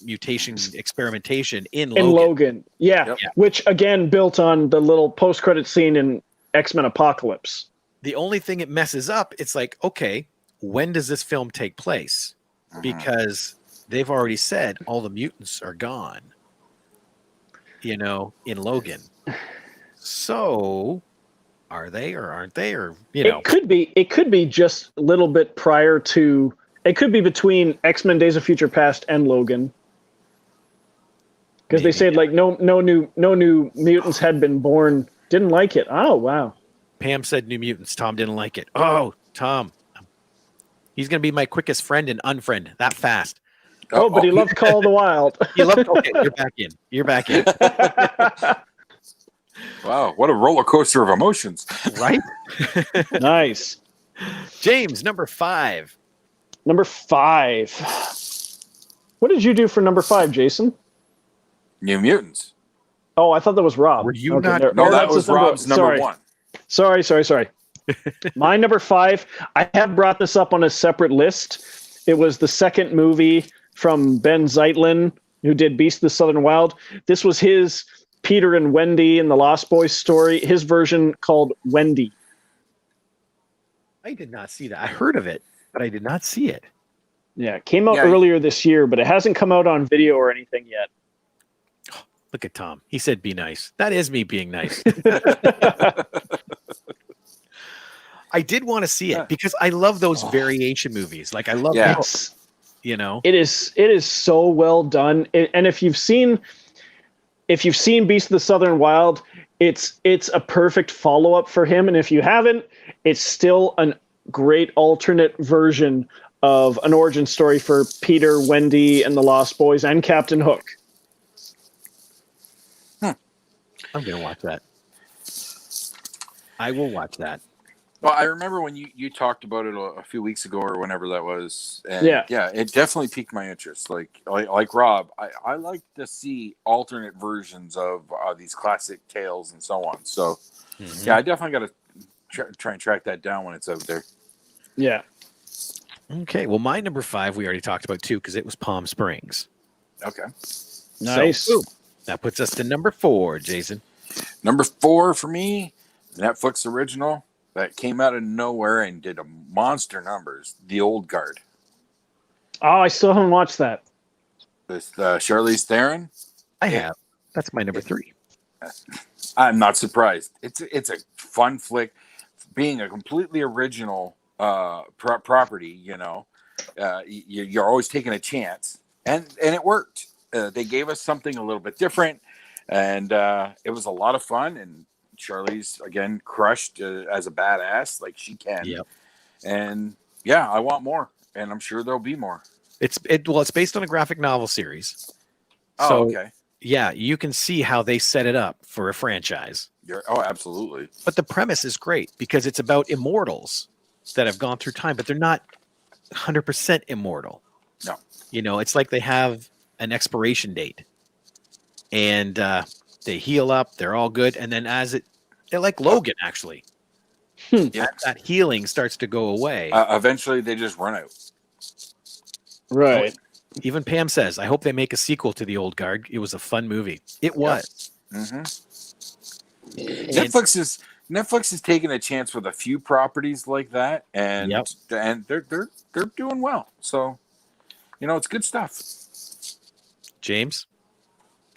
mutation experimentation in Logan. Yeah. Yep. Which again built on the little post-credit scene in X-Men Apocalypse. The only thing it messes up, it's like, okay, when does this film take place? Because they've already said all the mutants are gone, in Logan. So are they or aren't they? Or, It could be just a little bit prior to, it could be between X-Men Days of Future Past and Logan. Because they said like no new mutants had been born. Didn't like it. Oh, wow. Pam said New Mutants. Tom didn't like it. Oh, Tom. He's going to be my quickest friend and unfriend that fast. Oh, but he loved Call of the Wild. You loved. Okay, you're back in. Wow, what a roller coaster of emotions. Right? Nice. James, number 5. Number 5. What did you do for number 5, Jason? New Mutants. Oh, I thought that was Rob. Were you not? No, that was Rob's number 1. Sorry. My number 5, I have brought this up on a separate list. It was the second movie from Ben Zeitlin, who did Beast of the Southern Wild. This was his Peter and Wendy and the Lost Boys story, his version called Wendy. I did not see that. I heard of it, but I did not see it. Yeah, it came out earlier this year, but it hasn't come out on video or anything yet. Look at Tom. He said, be nice. That is me being nice. I did want to see it because I love those variation movies. Like I love, It's, you know, it is so well done. And if you've seen Beast of the Southern Wild, it's a perfect follow up for him. And if you haven't, it's still a great alternate version of an origin story for Peter, Wendy, and the Lost Boys, and Captain Hook. I'm gonna watch that. I will watch that. Well, I remember when you talked about it a few weeks ago or whenever that was, and yeah, it definitely piqued my interest. Like Rob, I like to see alternate versions of these classic tales and so on. So yeah, I definitely got to try and track that down when it's out there. Yeah. Okay. Well, my number 5 we already talked about too because it was Palm Springs. Okay. Nice. So, that puts us to number 4, Jason. Number 4 for me, Netflix original that came out of nowhere and did a monster numbers. The Old Guard. Oh, I still haven't watched that. With Charlize Theron. I have. That's my number 3. I'm not surprised. It's a fun flick, being a completely original property. You know, you're always taking a chance, and it worked. They gave us something a little bit different, and it was a lot of fun. And Charlize again crushed as a badass like she can. Yep. And yeah, I want more, and I'm sure there'll be more. It's based on a graphic novel series. Oh, okay. Yeah, you can see how they set it up for a franchise. Absolutely. But the premise is great because it's about immortals that have gone through time, but they're not 100% immortal. No. You know, it's like they have an expiration date. And they heal up, they're all good, and then they're like Logan, actually. Yeah. That healing starts to go away. Eventually, they just run out. Right. Even Pam says, I hope they make a sequel to The Old Guard. It was a fun movie. It was. Netflix is taking a chance with a few properties like that, and they're doing well. So, you know, it's good stuff. James,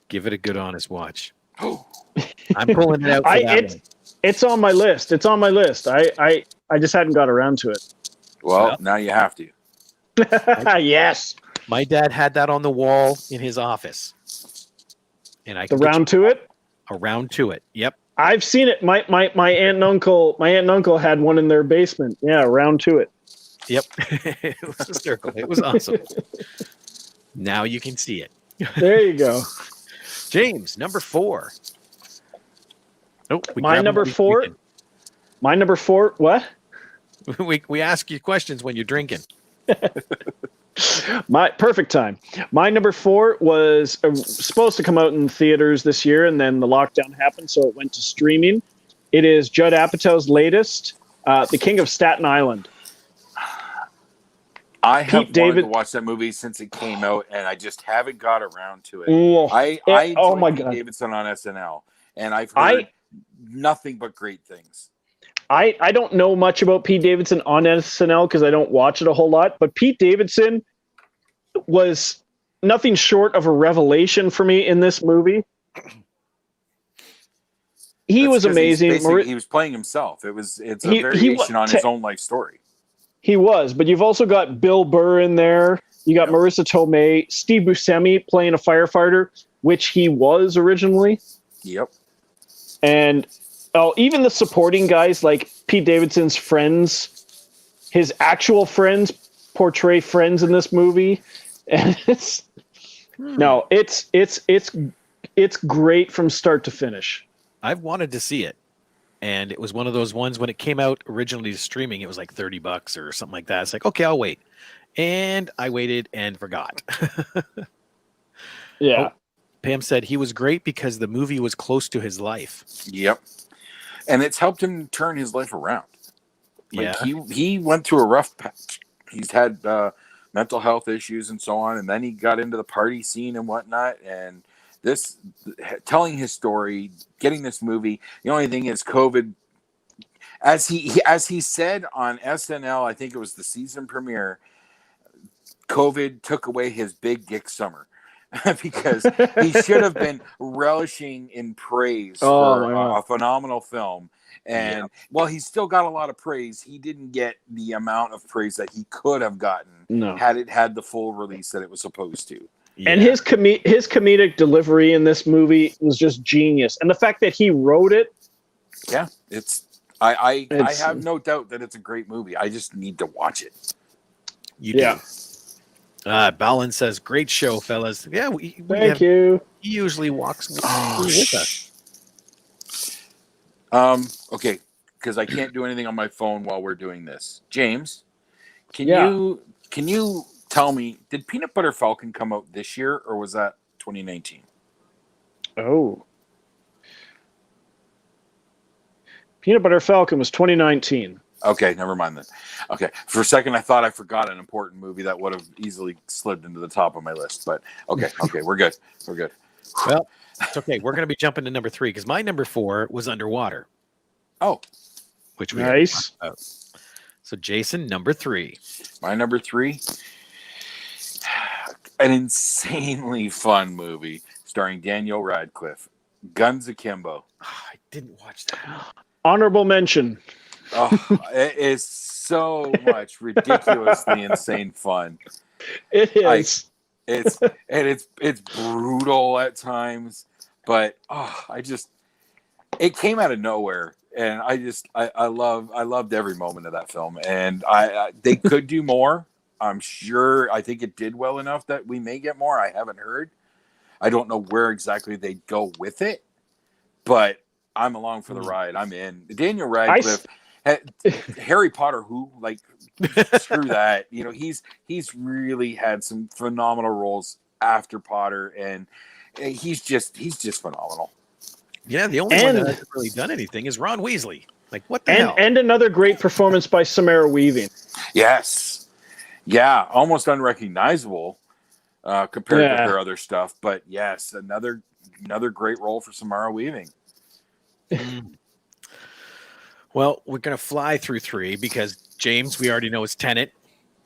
give it a good honest watch. I'm pulling it out for that one. It's on my list. It's on my list. I just hadn't got around to it. Well, now you have to. Yes. My dad had that on the wall in his office. And I Round to it? Around to it. Yep. I've seen it. My aunt and uncle had one in their basement. Yeah, Round to it. Yep. It was a circle. It was awesome. Now you can see it. There you go. James, number 4. Oh, my number 4. My number 4. What? We ask you questions when you're drinking. My perfect time. My number 4 was supposed to come out in theaters this year, and then the lockdown happened, so it went to streaming. It is Judd Apatow's latest, The King of Staten Island. I have wanted to watch that movie since it came out, and I just haven't got around to it. Oh my God. Pete Davidson on SNL, and I've heard nothing but great things. I don't know much about Pete Davidson on SNL because I don't watch it a whole lot, but Pete Davidson was nothing short of a revelation for me in this movie. He was amazing. He was playing himself. It's a variation on his own life story. He was, but you've also got Bill Burr in there. You got Marissa Tomei, Steve Buscemi playing a firefighter, which he was originally. Yep. And even the supporting guys, like Pete Davidson's friends, his actual friends portray friends in this movie, and it's great from start to finish. I've wanted to see it, and it was one of those ones when it came out originally to streaming, it was like $30 or something like that. It's like, okay, I'll wait, and I waited and forgot. Yeah. Pam said he was great because the movie was close to his life. Yep. And it's helped him turn his life around. He went through a rough patch. He's had mental health issues and so on, and then he got into the party scene and whatnot. And this, telling his story, getting this movie. The only thing is COVID. As he said on SNL, I think it was the season premiere, COVID took away his big dick summer. because he should have been relishing in praise Oh, for my God. a phenomenal film. And while he still got a lot of praise, he didn't get the amount of praise that he could have gotten had it had the full release that it was supposed to. Yeah. And his comedic delivery in this movie was just genius. And the fact that he wrote it. Yeah, I have no doubt that it's a great movie. I just need to watch it. You do. Balin says, "Great show, fellas." Yeah, thank you. He usually walks with us. Okay, because I can't do anything on my phone while we're doing this. James, can you tell me, did Peanut Butter Falcon come out this year or was that 2019? Oh. Peanut Butter Falcon was 2019. Okay, never mind then. Okay, for a second I thought I forgot an important movie that would have easily slid into the top of my list, but okay, we're good. We're good. Well, it's okay. We're going to be jumping to number 3 because my number 4 was Underwater. Oh, which we nice. So, Jason, number 3. My number 3, an insanely fun movie starring Daniel Radcliffe, Guns Akimbo. I didn't watch that. Honorable mention. Oh, it is so much ridiculously insane fun. It is. It's brutal at times, but it came out of nowhere, and I loved every moment of that film, and they could do more. I'm sure. I think it did well enough that we may get more. I haven't heard. I don't know where exactly they'd go with it, but I'm along for the ride. I'm in. Daniel Radcliffe. Harry Potter, screw that. You know, he's really had some phenomenal roles after Potter, and he's just phenomenal. Yeah, the only one that hasn't really done anything is Ron Weasley. Like, what the hell? And another great performance by Samara Weaving. Yes, yeah, almost unrecognizable compared to her other stuff, but yes, another great role for Samara Weaving. Well, we're going to fly through 3 because James, we already know, is Tennant.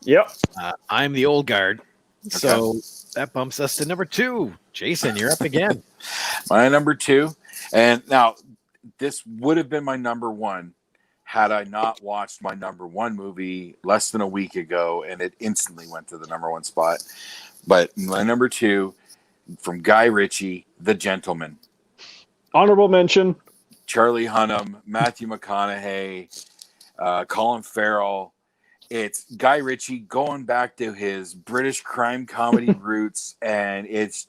Yep. I'm the old guard. Okay. So that bumps us to number 2. Jason, you're up again. My number 2. And now this would have been my number 1 had I not watched my number 1 movie less than a week ago, and it instantly went to the number 1 spot. But my number 2 from Guy Ritchie, The Gentleman. Honorable mention. Charlie Hunnam, Matthew McConaughey, Colin Farrell. It's Guy Ritchie going back to his British crime comedy roots, and it's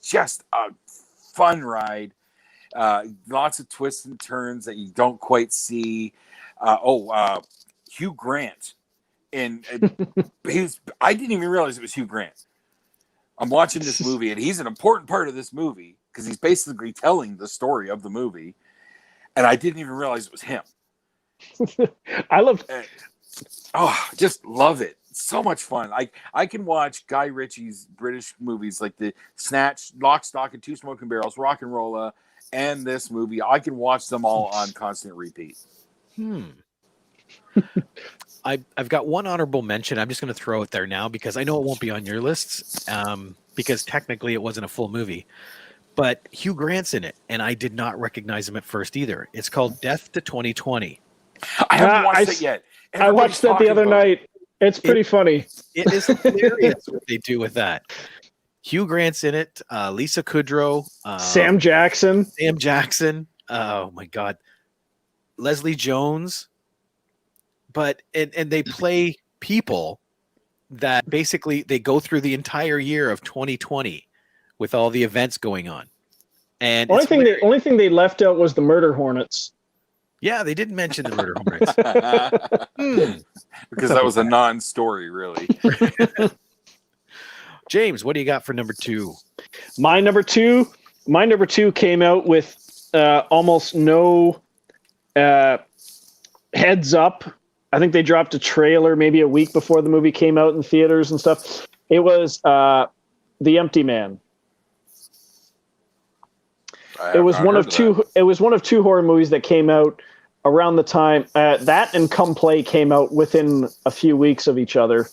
just a fun ride. Lots of twists and turns that you don't quite see. Hugh Grant, and I didn't even realize it was Hugh Grant. I'm watching this movie, and he's an important part of this movie because he's basically telling the story of the movie. And I didn't even realize it was him. Just love it. So much fun. I can watch Guy Ritchie's British movies like the Snatch, Lock, Stock, and Two Smoking Barrels, Rock and Rolla, and this movie. I can watch them all on constant repeat. I've got one honorable mention. I'm just going to throw it there now because I know it won't be on your lists because technically it wasn't a full movie. But Hugh Grant's in it, and I did not recognize him at first either. It's called Death to 2020. I haven't watched it yet. I watched that the other night. It's pretty funny. It is hilarious what they do with that. Hugh Grant's in it. Lisa Kudrow. Sam Jackson. Oh, my God. Leslie Jones. But and they play people that basically they go through the entire year of 2020 with all the events going on. And the only thing they left out was the Murder Hornets. Yeah, they didn't mention the Murder Hornets. Because that was a non-story, really. James, what do you got for number 2? My number two came out with almost no heads up. I think they dropped a trailer maybe a week before the movie came out in theaters and stuff. It was The Empty Man. It was one of two horror movies that came out around the time that and Come Play came out within a few weeks of each other.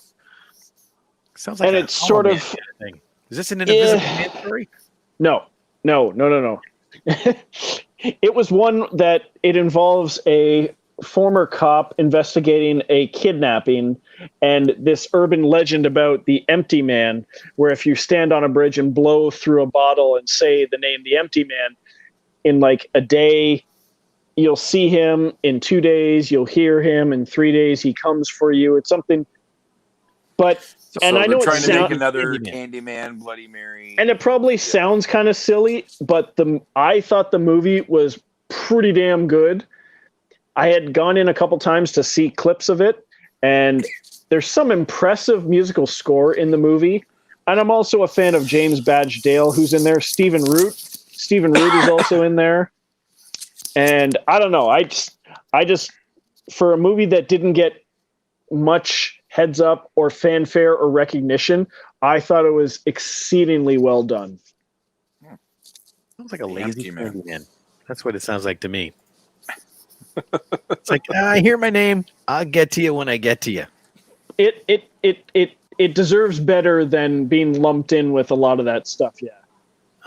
Sounds like and it's sort of thing. Is this an Invisible Man story? No. It was one that it involves a former cop investigating a kidnapping and this urban legend about the empty man, where if you stand on a bridge and blow through a bottle and say the name the empty man, in like a day, you'll see him. In 2 days, you'll hear him. In 3 days, he comes for you. It's something. But and I know they're it's trying to make another Candyman, Bloody Mary, and it probably sounds kind of silly, but I thought the movie was pretty damn good. I had gone in a couple times to see clips of it, and there's some impressive musical score in the movie. And I'm also a fan of James Badge Dale, who's in there. Stephen Root is also in there. And I don't know. I just for a movie that didn't get much heads up or fanfare or recognition, I thought it was exceedingly well done. Sounds like a lazy man. That's what it sounds like to me. It's like, I hear my name. I'll get to you when I get to you. It deserves better than being lumped in with a lot of that stuff. Yeah.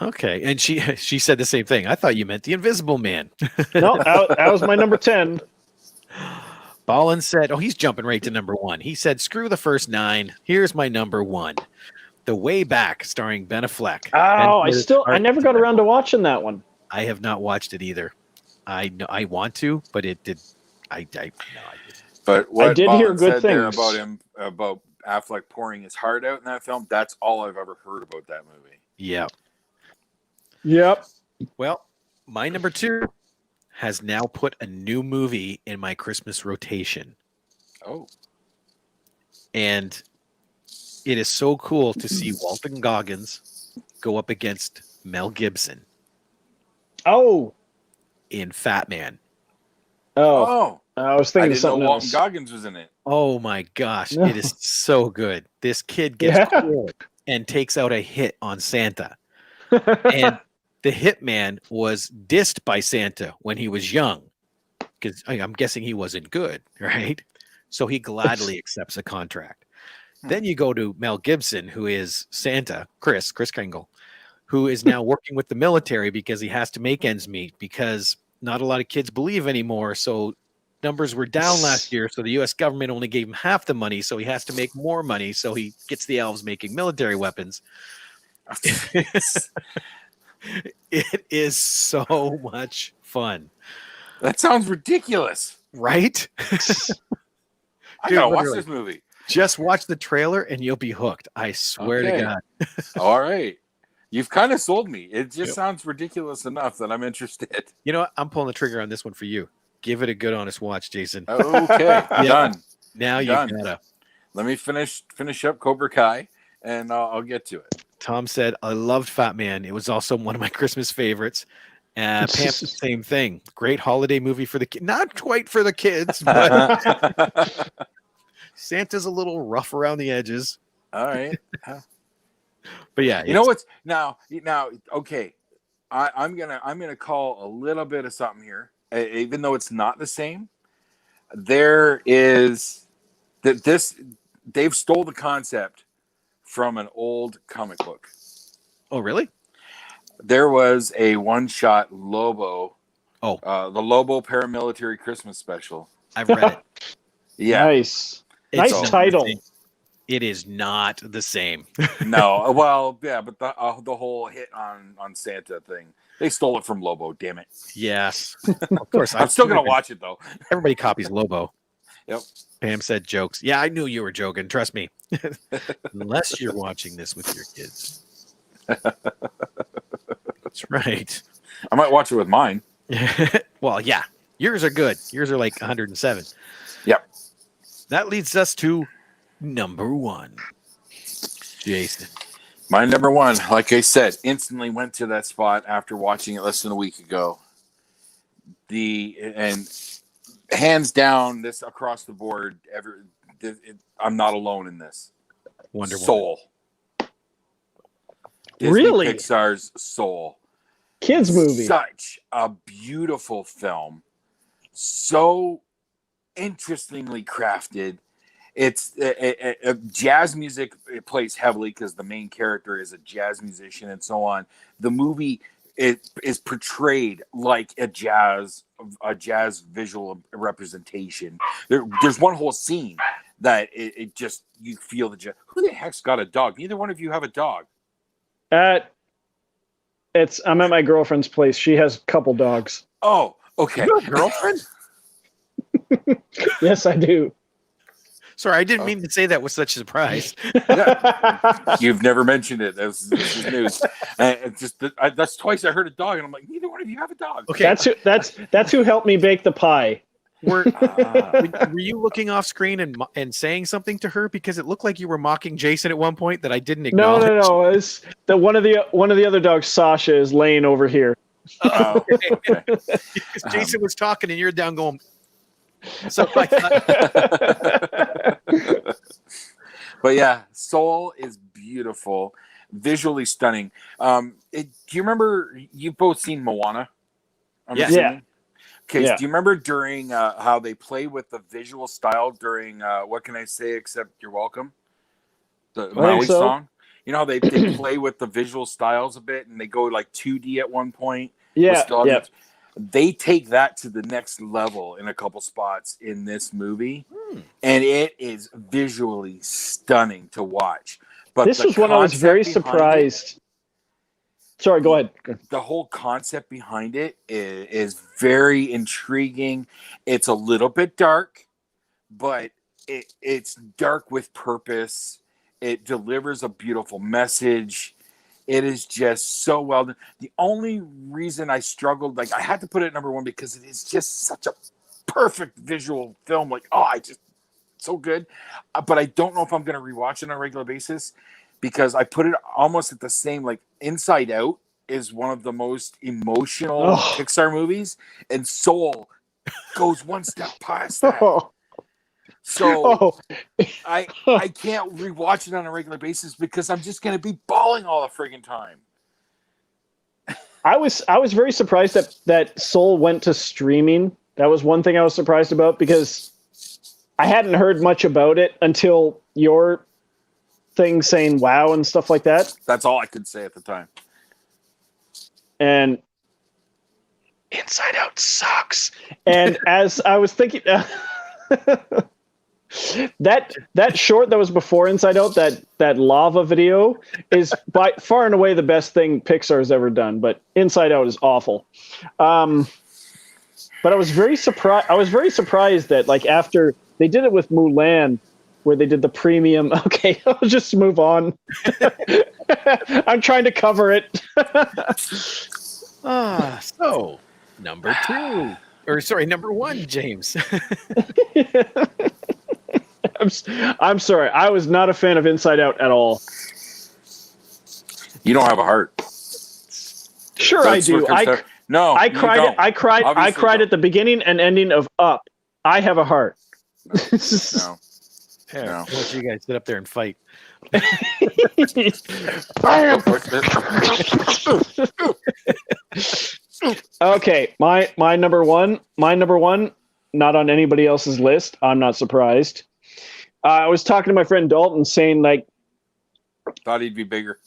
Okay, and she said the same thing. I thought you meant the Invisible Man. No, that was my number 10. Ballin said, "Oh, he's jumping right to number 1." He said, "Screw the first 9. Here's my number 1, The Way Back, starring Ben Affleck." Oh, I never got around to watching that one. I have not watched it either. I know I want to, but it did. I But what I did Ballin hear good said there things about Affleck pouring his heart out in that film. That's all I've ever heard about that movie. Yeah. Yep. Well, my number 2 has now put a new movie in my Christmas rotation. Oh. And it is so cool to see Walton Goggins go up against Mel Gibson. Oh. In Fat Man. Oh. I was thinking of something else. Walton Goggins was in it. Oh my gosh. No. It is so good. This kid gets cool and takes out a hit on Santa. And the hitman was dissed by Santa when he was young, because I'm guessing he wasn't good, right? So he gladly accepts a contract. Then you go to Mel Gibson, who is Santa, Chris Kringle, who is now working with the military because he has to make ends meet, because not a lot of kids believe anymore. So numbers were down last year. So the U.S. government only gave him half the money. So he has to make more money. So he gets the elves making military weapons. It is so much fun. That sounds ridiculous, right? I gotta watch this movie. Just watch the trailer and you'll be hooked. I swear to God. All right. You've kind of sold me. It just sounds ridiculous enough that I'm interested. You know what? I'm pulling the trigger on this one for you. Give it a good, honest watch, Jason. Okay. Done. Now you gotta. Let me finish up Cobra Kai, and I'll get to it. Tom said, I loved Fat Man. It was also one of my Christmas favorites. Pam, same thing. Great holiday movie for the kids. Not quite for the kids, but Santa's a little rough around the edges. All right. But yeah. You know what's now, okay. I'm gonna call a little bit of something here. Even though it's not the same. There is they've stole the concept from an old comic book. Oh, really? There was a one-shot Lobo. Oh. The Lobo Paramilitary Christmas Special. I've read it. Yeah. Nice title. It is not the same. No. Well, yeah, but the whole hit on Santa thing. They stole it from Lobo, damn it. Yes. Of course. I'm still going to watch it, though. Everybody copies Lobo. Yep. Pam said jokes. Yeah, I knew you were joking. Trust me. Unless you're watching this with your kids. That's right. I might watch it with mine. Well, yeah. Yours are good. Yours are like 107. Yep. That leads us to number 1. Jason. My number 1, like I said, instantly went to that spot after watching it less than a week ago. And hands down, this across the board, I'm not alone in this. Wonder Woman. Soul. Disney Really? Pixar's Soul. Kids movie. Such a beautiful film. So interestingly crafted. It's jazz music. It plays heavily because the main character is a jazz musician and so on. The movie is portrayed like a jazz visual representation. There's one whole scene that it just, you feel the jazz. Who the heck's got a dog? Neither one of you have a dog. I'm at my girlfriend's place. She has a couple dogs. Oh, okay. You have a girlfriend? Yes, I do. Sorry, I didn't mean to say that with such a surprise. Yeah. You've never mentioned it. This is news. That's twice I heard a dog, and I'm like, neither one of you have a dog. Okay, that's who helped me bake the pie. Were you looking off screen and saying something to her, because it looked like you were mocking Jason at one point that I didn't acknowledge? No. It's the one of the other dogs, Sasha, is laying over here. Oh, okay. Jason was talking and you're down going. So but yeah, Soul is beautiful, visually stunning. Do you remember, you've both seen Moana? Yes. Yeah. Okay, Yeah. so do you remember during how they play with the visual style during What Can I Say Except You're Welcome? The Maui song? You know how they play with the visual styles a bit, and they go like 2D at one point? Yeah. They take that to the next level in a couple spots in this movie, and it is visually stunning to watch. But this was when I was very surprised. Sorry, go ahead. The whole concept behind it is very intriguing. It's a little bit dark, but it's dark with purpose. It delivers a beautiful message. It is just so well done. The only reason I struggled, like I had to put it at number one, because it is just such a perfect visual film. Like, so good. But I don't know if I'm going to rewatch it on a regular basis, because I put it almost at the same, like Inside Out is one of the most emotional Pixar movies, and Soul goes one step past that. So I can't rewatch it on a regular basis because I'm just going to be bawling all the friggin' time. I was very surprised that Soul went to streaming. That was one thing I was surprised about, because I hadn't heard much about it until your thing saying wow and stuff like that. That's all I could say at the time. And Inside Out sucks. And as I was thinking, that short that was before Inside Out, that lava video, is by far and away the best thing Pixar has ever done. But Inside Out is awful. But I was very surprised. That, like, after they did it with Mulan, where they did the premium. Okay, I'll just move on. I'm trying to cover it. So number one, James. I'm sorry. I was not a fan of Inside Out at all. You don't have a heart. Sure, I do. I cried. I cried at the beginning and ending of Up. I have a heart. No. Why don't you guys sit up there and fight? Okay, my number one, not on anybody else's list. I'm not surprised. I was talking to my friend Dalton, saying, like, thought he'd be bigger.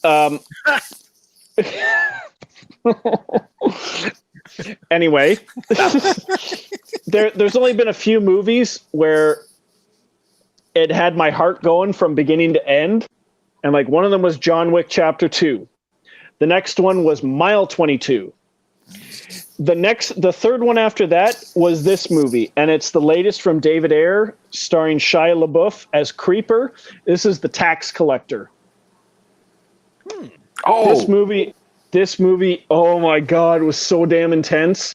Anyway, there's only been a few movies where it had my heart going from beginning to end. And like one of them was John Wick Chapter 2. The next one was Mile 22. The third one after that was this movie, and it's the latest from David Ayer, starring Shia LaBeouf as Creeper. This is The Tax Collector. This movie, oh my God, was so damn intense.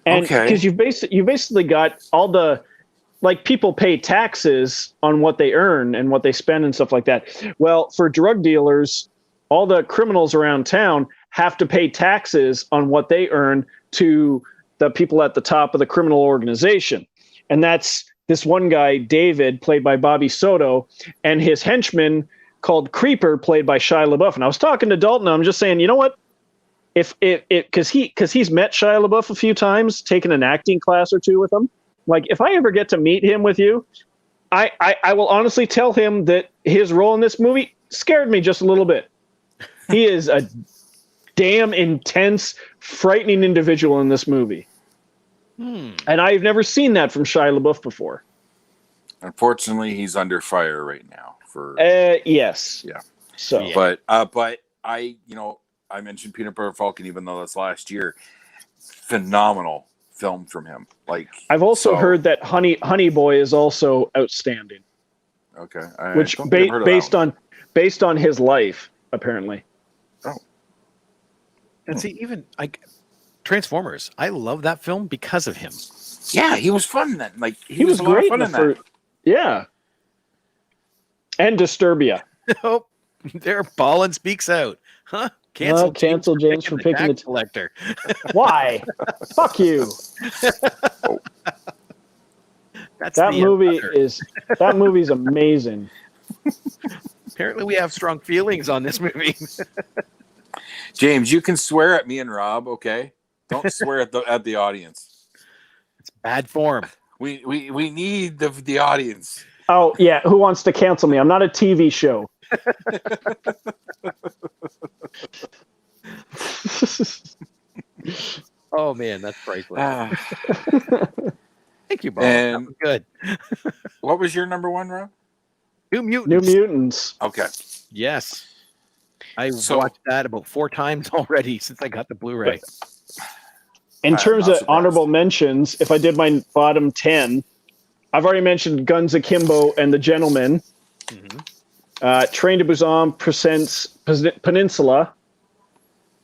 And because you basically got all the, like, people pay taxes on what they earn and what they spend and stuff like that. Well, for drug dealers, all the criminals around town have to pay taxes on what they earn to the people at the top of the criminal organization. And that's this one guy, David, played by Bobby Soto, and his henchman called Creeper, played by Shia LaBeouf. And I was talking to Dalton, and I'm just saying, you know what? Because he's met Shia LaBeouf a few times, taken an acting class or two with him. Like, if I ever get to meet him with you, I will honestly tell him that his role in this movie scared me just a little bit. He is a damn intense, frightening individual in this movie. And I've never seen that from Shia LaBeouf before. Unfortunately, he's under fire right now. Yes. Yeah. So, but I mentioned Peanut Butter Falcon, even though that's last year. Phenomenal film from him. Like, I've also heard that Honey Boy is also outstanding. Okay, which based on his life, apparently. Oh, and see, even like Transformers, I love that film because of him. Yeah, he was fun then. Like he was great in that. Yeah, and Disturbia. Oh, there, Ballin speaks out, huh? Cancel James for picking the collector. Why? Fuck you. That movie's amazing. Apparently, we have strong feelings on this movie. James, you can swear at me and Rob, okay? Don't swear at the audience. It's bad form. We need the audience. Oh yeah, who wants to cancel me? I'm not a TV show. Oh man, that's priceless. Thank you, Bob. And good. What was your number one, Rob? New Mutants. Okay. Yes. I watched that about 4 times already since I got the Blu-ray. In terms of honorable mentions, if I did my bottom 10, I've already mentioned Guns Akimbo and The Gentleman. Train to Busan presents Peninsula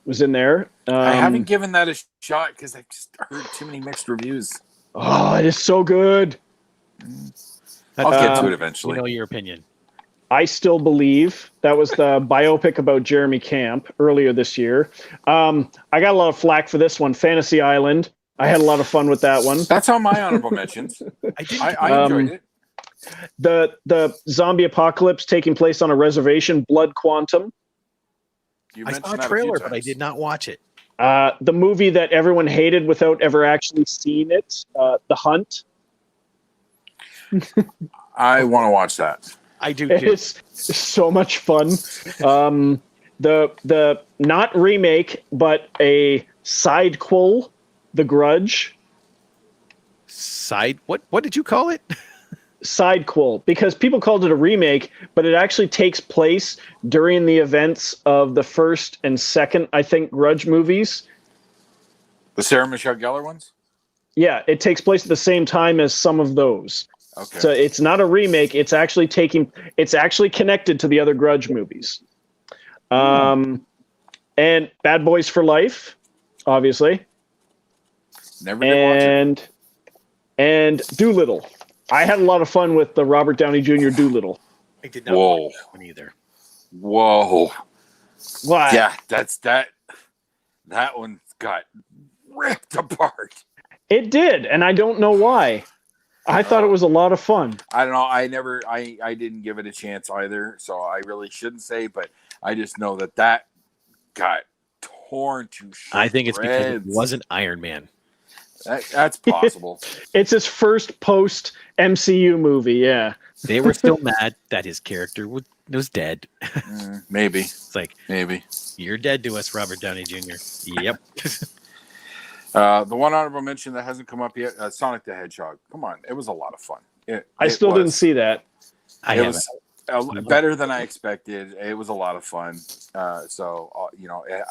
was in there. I haven't given that a shot because I've just heard too many mixed reviews. Oh, it is so good. I'll get to it eventually. You know your opinion. I Still Believe. That was the biopic about Jeremy Camp earlier this year. I got a lot of flack for this one. Fantasy Island. I had a lot of fun with that one. That's on my honorable mentions. I enjoyed it. The zombie apocalypse taking place on a reservation, Blood Quantum. You I saw a trailer, but I did not watch it. The movie that everyone hated without ever actually seeing it, The Hunt. I want to watch that. I do too. It's so much fun. The not remake, but a sidequel, The Grudge. What did you call it? Sidequel, because people called it a remake, but it actually takes place during the events of the first and second, I think, Grudge movies. The Sarah Michelle Gellar ones? Yeah, it takes place at the same time as some of those. Okay. So it's not a remake. It's actually connected to the other Grudge movies. And Bad Boys for Life, obviously. Never did watch it. And Doolittle. I had a lot of fun with the Robert Downey Jr. Doolittle. I did not watch that one either. Whoa. Why? Yeah, that one got ripped apart. It did, and I don't know why. I thought it was a lot of fun. I don't know. I didn't give it a chance either, so I really shouldn't say, but I just know that got torn to shreds. I think it's because it wasn't Iron Man. That's possible. It's his first post MCU movie, yeah. They were still mad that his character was dead. Maybe. It's like, maybe. You're dead to us, Robert Downey Jr. Yep. The one honorable mention that hasn't come up yet, Sonic the Hedgehog. Come on, it was a lot of fun. I still didn't see that. It was better than I expected. It was a lot of fun. So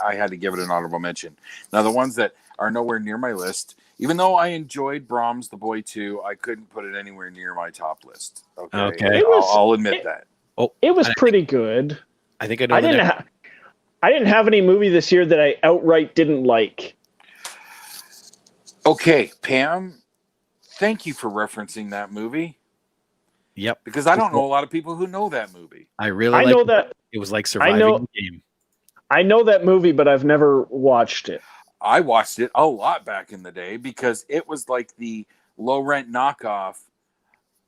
I had to give it an honorable mention. Now, the ones that are nowhere near my list, even though I enjoyed Brahms the Boy 2, I couldn't put it anywhere near my top list. Okay. I'll admit that. It was pretty good. I think I didn't have any movie this year that I outright didn't like. Okay, Pam, thank you for referencing that movie. Yep. Because I don't know a lot of people who know that movie. I know that it was like surviving the game. I know that movie, but I've never watched it. I watched it a lot back in the day because it was like the low rent knockoff,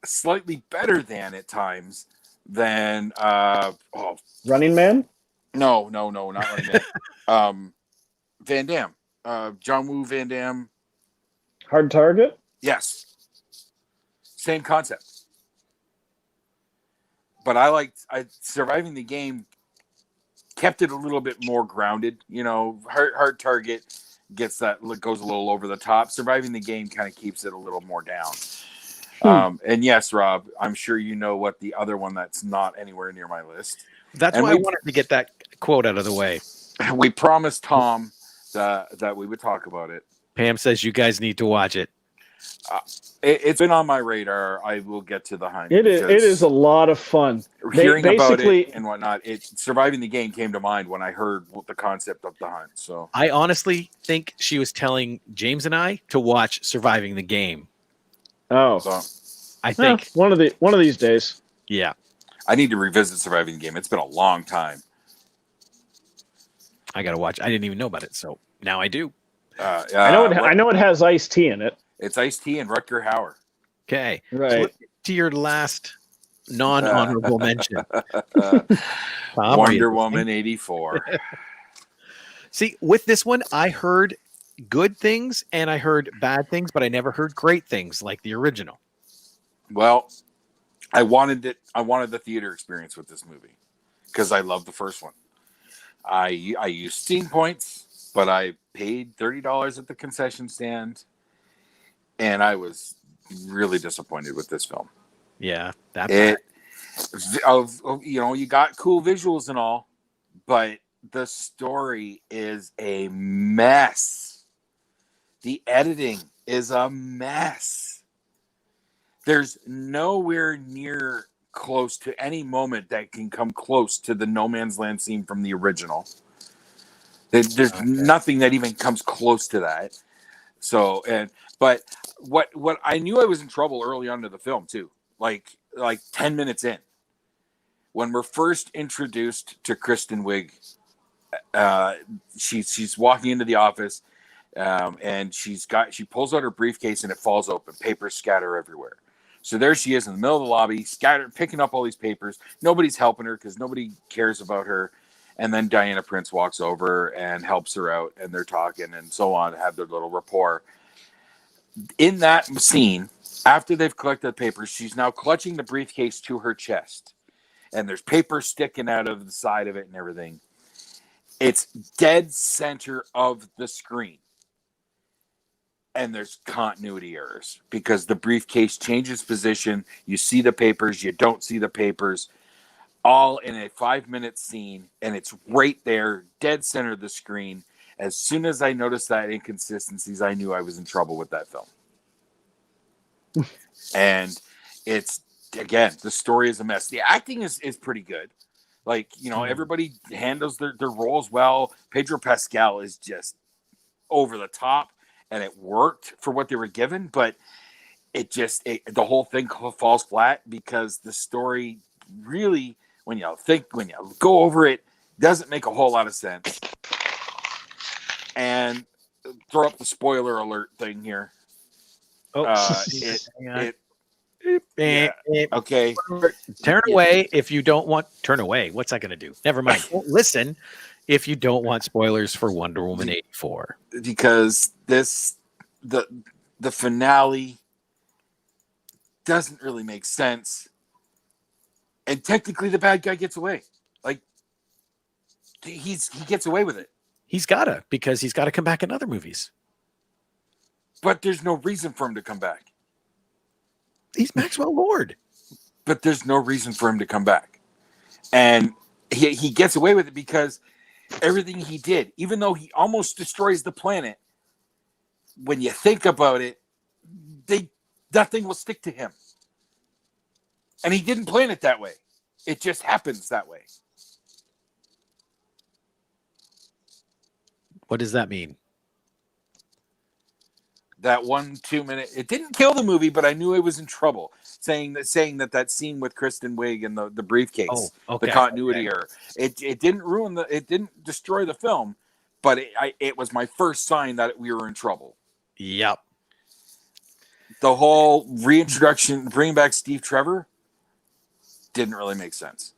slightly better than at times than Running Man? No, not Running Man. Van Damme. John Woo Van Damme. Hard Target? Yes. Same concept. but I Surviving the Game kept it a little bit more grounded. You know, Hard Target goes a little over the top. Surviving the Game kind of keeps it a little more down. And yes, Rob, I'm sure you know what the other one that's not anywhere near my list. That's why I wanted to get that quote out of the way. We promised Tom that we would talk about it. Pam says you guys need to watch it. It's been on my radar. I will get to the hunt. It is a lot of fun. Hearing about it and whatnot, Surviving the Game came to mind when I heard the concept of the hunt. So I honestly think she was telling James and I to watch Surviving the Game. Oh, so, I think one of these days. Yeah, I need to revisit Surviving the Game. It's been a long time. I gotta watch. I didn't even know about it, so now I do. I know it has Ice-T in it. It's Ice-T and Rutger Hauer. Okay, right. So let's get to your last non-honorable mention. Wonder Woman 84. See, with this one, I heard good things and I heard bad things, but I never heard great things like the original. Well, I wanted the theater experience with this movie because I love the first one. I used Steam points, but I paid $30 at the concession stand, and I was really disappointed with this film. Yeah, you got cool visuals and all, but the story is a mess. The editing is a mess. There's nowhere near close to any moment that can come close to the No Man's Land scene from the original. There's nothing that even comes close to that. So, but what I knew I was in trouble early on to the film too. Like 10 minutes in, when we're first introduced to Kristen Wiig, she's walking into the office, and she pulls out her briefcase and it falls open. Papers scatter everywhere. So there she is in the middle of the lobby, picking up all these papers. Nobody's helping her because nobody cares about her. And then Diana Prince walks over and helps her out, and they're talking and so on, have their little rapport. In that scene, after they've collected the papers, she's now clutching the briefcase to her chest. And there's paper sticking out of the side of it and everything. It's dead center of the screen. And there's continuity errors because the briefcase changes position. You see the papers, you don't see the papers, all in a 5-minute scene. And it's right there, dead center of the screen. As soon as I noticed that inconsistencies, I knew I was in trouble with that film. And it's, again, the story is a mess. The acting is pretty good. Like, everybody handles their roles well. Pedro Pascal is just over the top, and it worked for what they were given, but the whole thing falls flat because the story really, when you go over it, doesn't make a whole lot of sense. And throw up the spoiler alert thing here. Okay. Turn away if you don't want. Turn away. What's that going to do? Never mind. Listen if you don't want spoilers for Wonder Woman 84. Because the finale doesn't really make sense, and technically the bad guy gets away. Like he gets away with it. He's gotta, because he's got to come back in other movies. But there's no reason for him to come back. He's Maxwell Lord. But there's no reason for him to come back. And he gets away with it because everything he did, even though he almost destroys the planet, when you think about it, nothing will stick to him. And he didn't plan it that way. It just happens that way. What does that mean? That 1-2 minute, it didn't kill the movie, but I knew I was in trouble. Saying that scene with Kristen Wiig and the briefcase, the continuity error, it didn't it didn't destroy the film, but it was my first sign that we were in trouble. Yep. The whole reintroduction, bringing back Steve Trevor, didn't really make sense.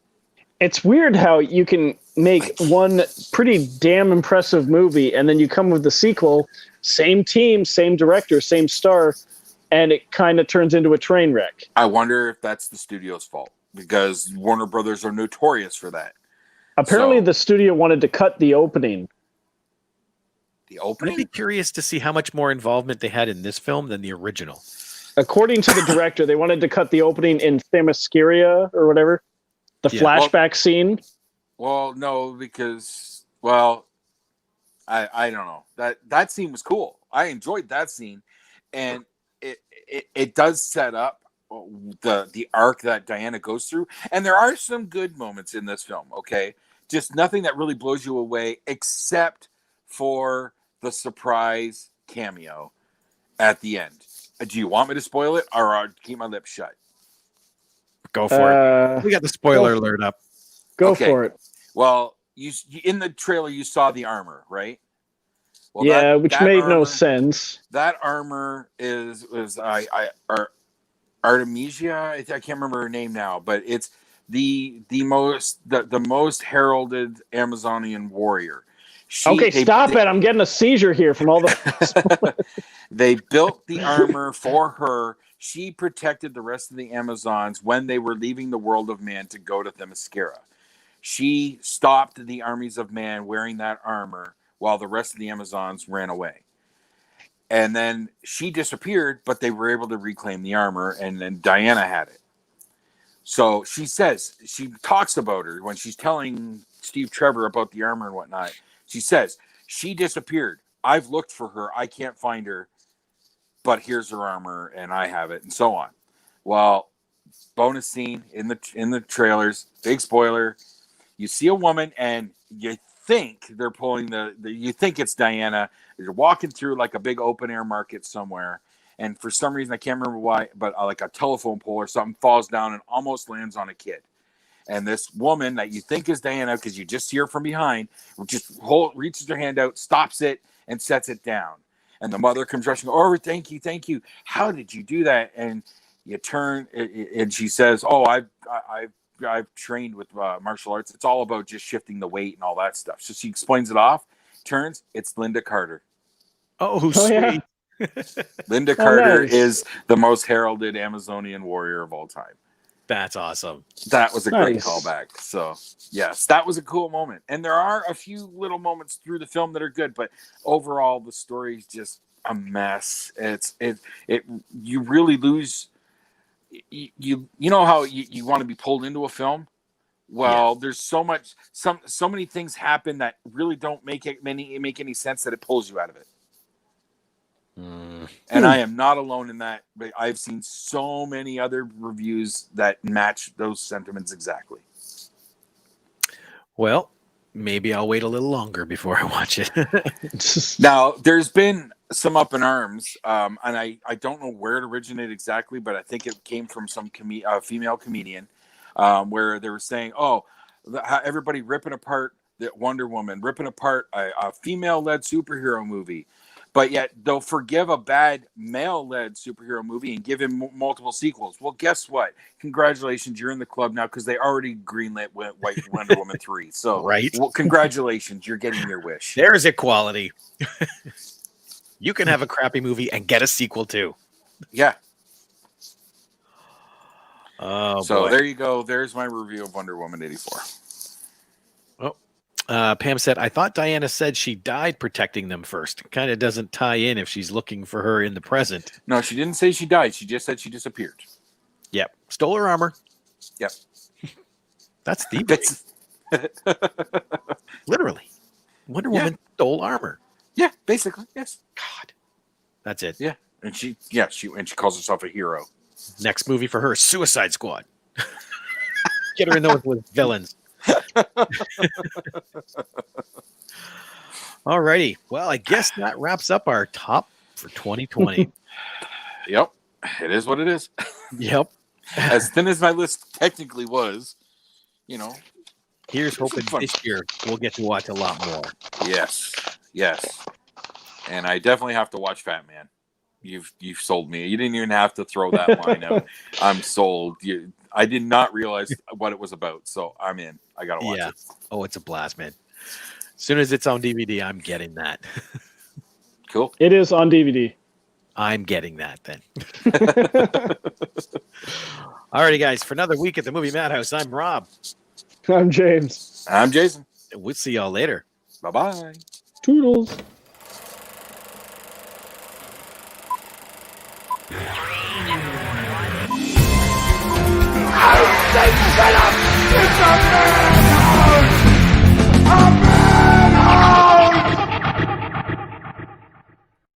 It's weird how you can make one pretty damn impressive movie and then you come with the sequel, same team, same director, same star, and it kind of turns into a train wreck. I wonder if that's the studio's fault. because Warner Brothers are notorious for that. Apparently, So, the studio wanted to cut the opening. The I'd opening? be curious to see how much more involvement they had in this film than the original. According to the director, they wanted to cut the opening in Themyscira or whatever, the flashback scene. Well, no, because I don't know. That scene was cool. I enjoyed that scene, and it does set up the arc that Diana goes through, and there are some good moments in this film. Okay, just nothing that really blows you away, except for the surprise cameo at the end. Do you want me to spoil it, or keep my lips shut? Go for it. We got the spoiler alert up. Go for it. Well, you in the trailer you saw the armor, right? Well, yeah, which made armor, no sense. That armor is Artemisia. I can't remember her name now, but it's the most heralded Amazonian warrior. Stop it! I'm getting a seizure here from all the. They built the armor for her. She protected the rest of the Amazons when they were leaving the world of man to go to Themyscira. She stopped the armies of man wearing that armor while the rest of the Amazons ran away. And then she disappeared, but they were able to reclaim the armor, and then Diana had it. So she talks about her when she's telling Steve Trevor about the armor and whatnot. She says, she disappeared. I've looked for her. I can't find her, but here's her armor, and I have it, and so on. Well, bonus scene in the trailers, big spoiler. You see a woman, and you think they're pulling you think it's Diana. You're walking through like a big open air market somewhere, and for some reason I can't remember why, but like a telephone pole or something falls down and almost lands on a kid. And this woman that you think is Diana, because you just see her from behind, just reaches her hand out, stops it, and sets it down. And the mother comes rushing, oh, thank you. How did you do that? And you turn, and she says, oh, I've trained with martial arts. It's all about just shifting the weight and all that stuff. So she explains it off, turns, it's Linda Carter. Oh, sweet. Yeah. Linda Carter is the most heralded Amazonian warrior of all time. That's awesome. That was a great callback. So, yes, that was a cool moment. And there are a few little moments through the film that are good, but overall, the story's just a mess. You really lose. You know how you want to be pulled into a film? Well, there's so many things happen that really don't make any sense that it pulls you out of it. And I am not alone in that. But I've seen so many other reviews that match those sentiments exactly. Well, maybe I'll wait a little longer before I watch it. Now, there's been some up in arms, and I don't know where it originated exactly, but I think it came from some female comedian, where they were saying, everybody ripping apart the Wonder Woman, ripping apart a female-led superhero movie. But yet they'll forgive a bad male-led superhero movie and give him multiple sequels. Well, guess what? Congratulations, you're in the club now because they already greenlit Wonder Woman 3. So, right? Well, congratulations, you're getting your wish. There's equality. You can have a crappy movie and get a sequel too. Yeah. Oh, so boy. There you go. There's my review of Wonder Woman 84. Pam said, I thought Diana said she died protecting them first. Kind of doesn't tie in if she's looking for her in the present. No, she didn't say she died. She just said she disappeared. Yep. Stole her armor. Yep. That's thievery. Literally. Wonder Woman stole armor. Yeah, basically. Yes. God. That's it. Yeah. And she calls herself a hero. Next movie for her, Suicide Squad. Get her in those with villains. Alrighty. Well, I guess that wraps up our top for 2020. Yep. It is what it is. Yep. As thin as my list technically was, Here's hoping this year we'll get to watch a lot more. Yes. And I definitely have to watch Fat Man. You've sold me. You didn't even have to throw that line out. I'm sold. I did not realize what it was about, so I'm in. I gotta watch it. Oh, it's a blast, man. As soon as it's on DVD, I'm getting that. Cool. It is on DVD. I'm getting that then. Alrighty, guys, for another week at the Movie Madhouse, I'm Rob. I'm James. I'm Jason. We'll see y'all later. Bye-bye. Toodles. I say shut up!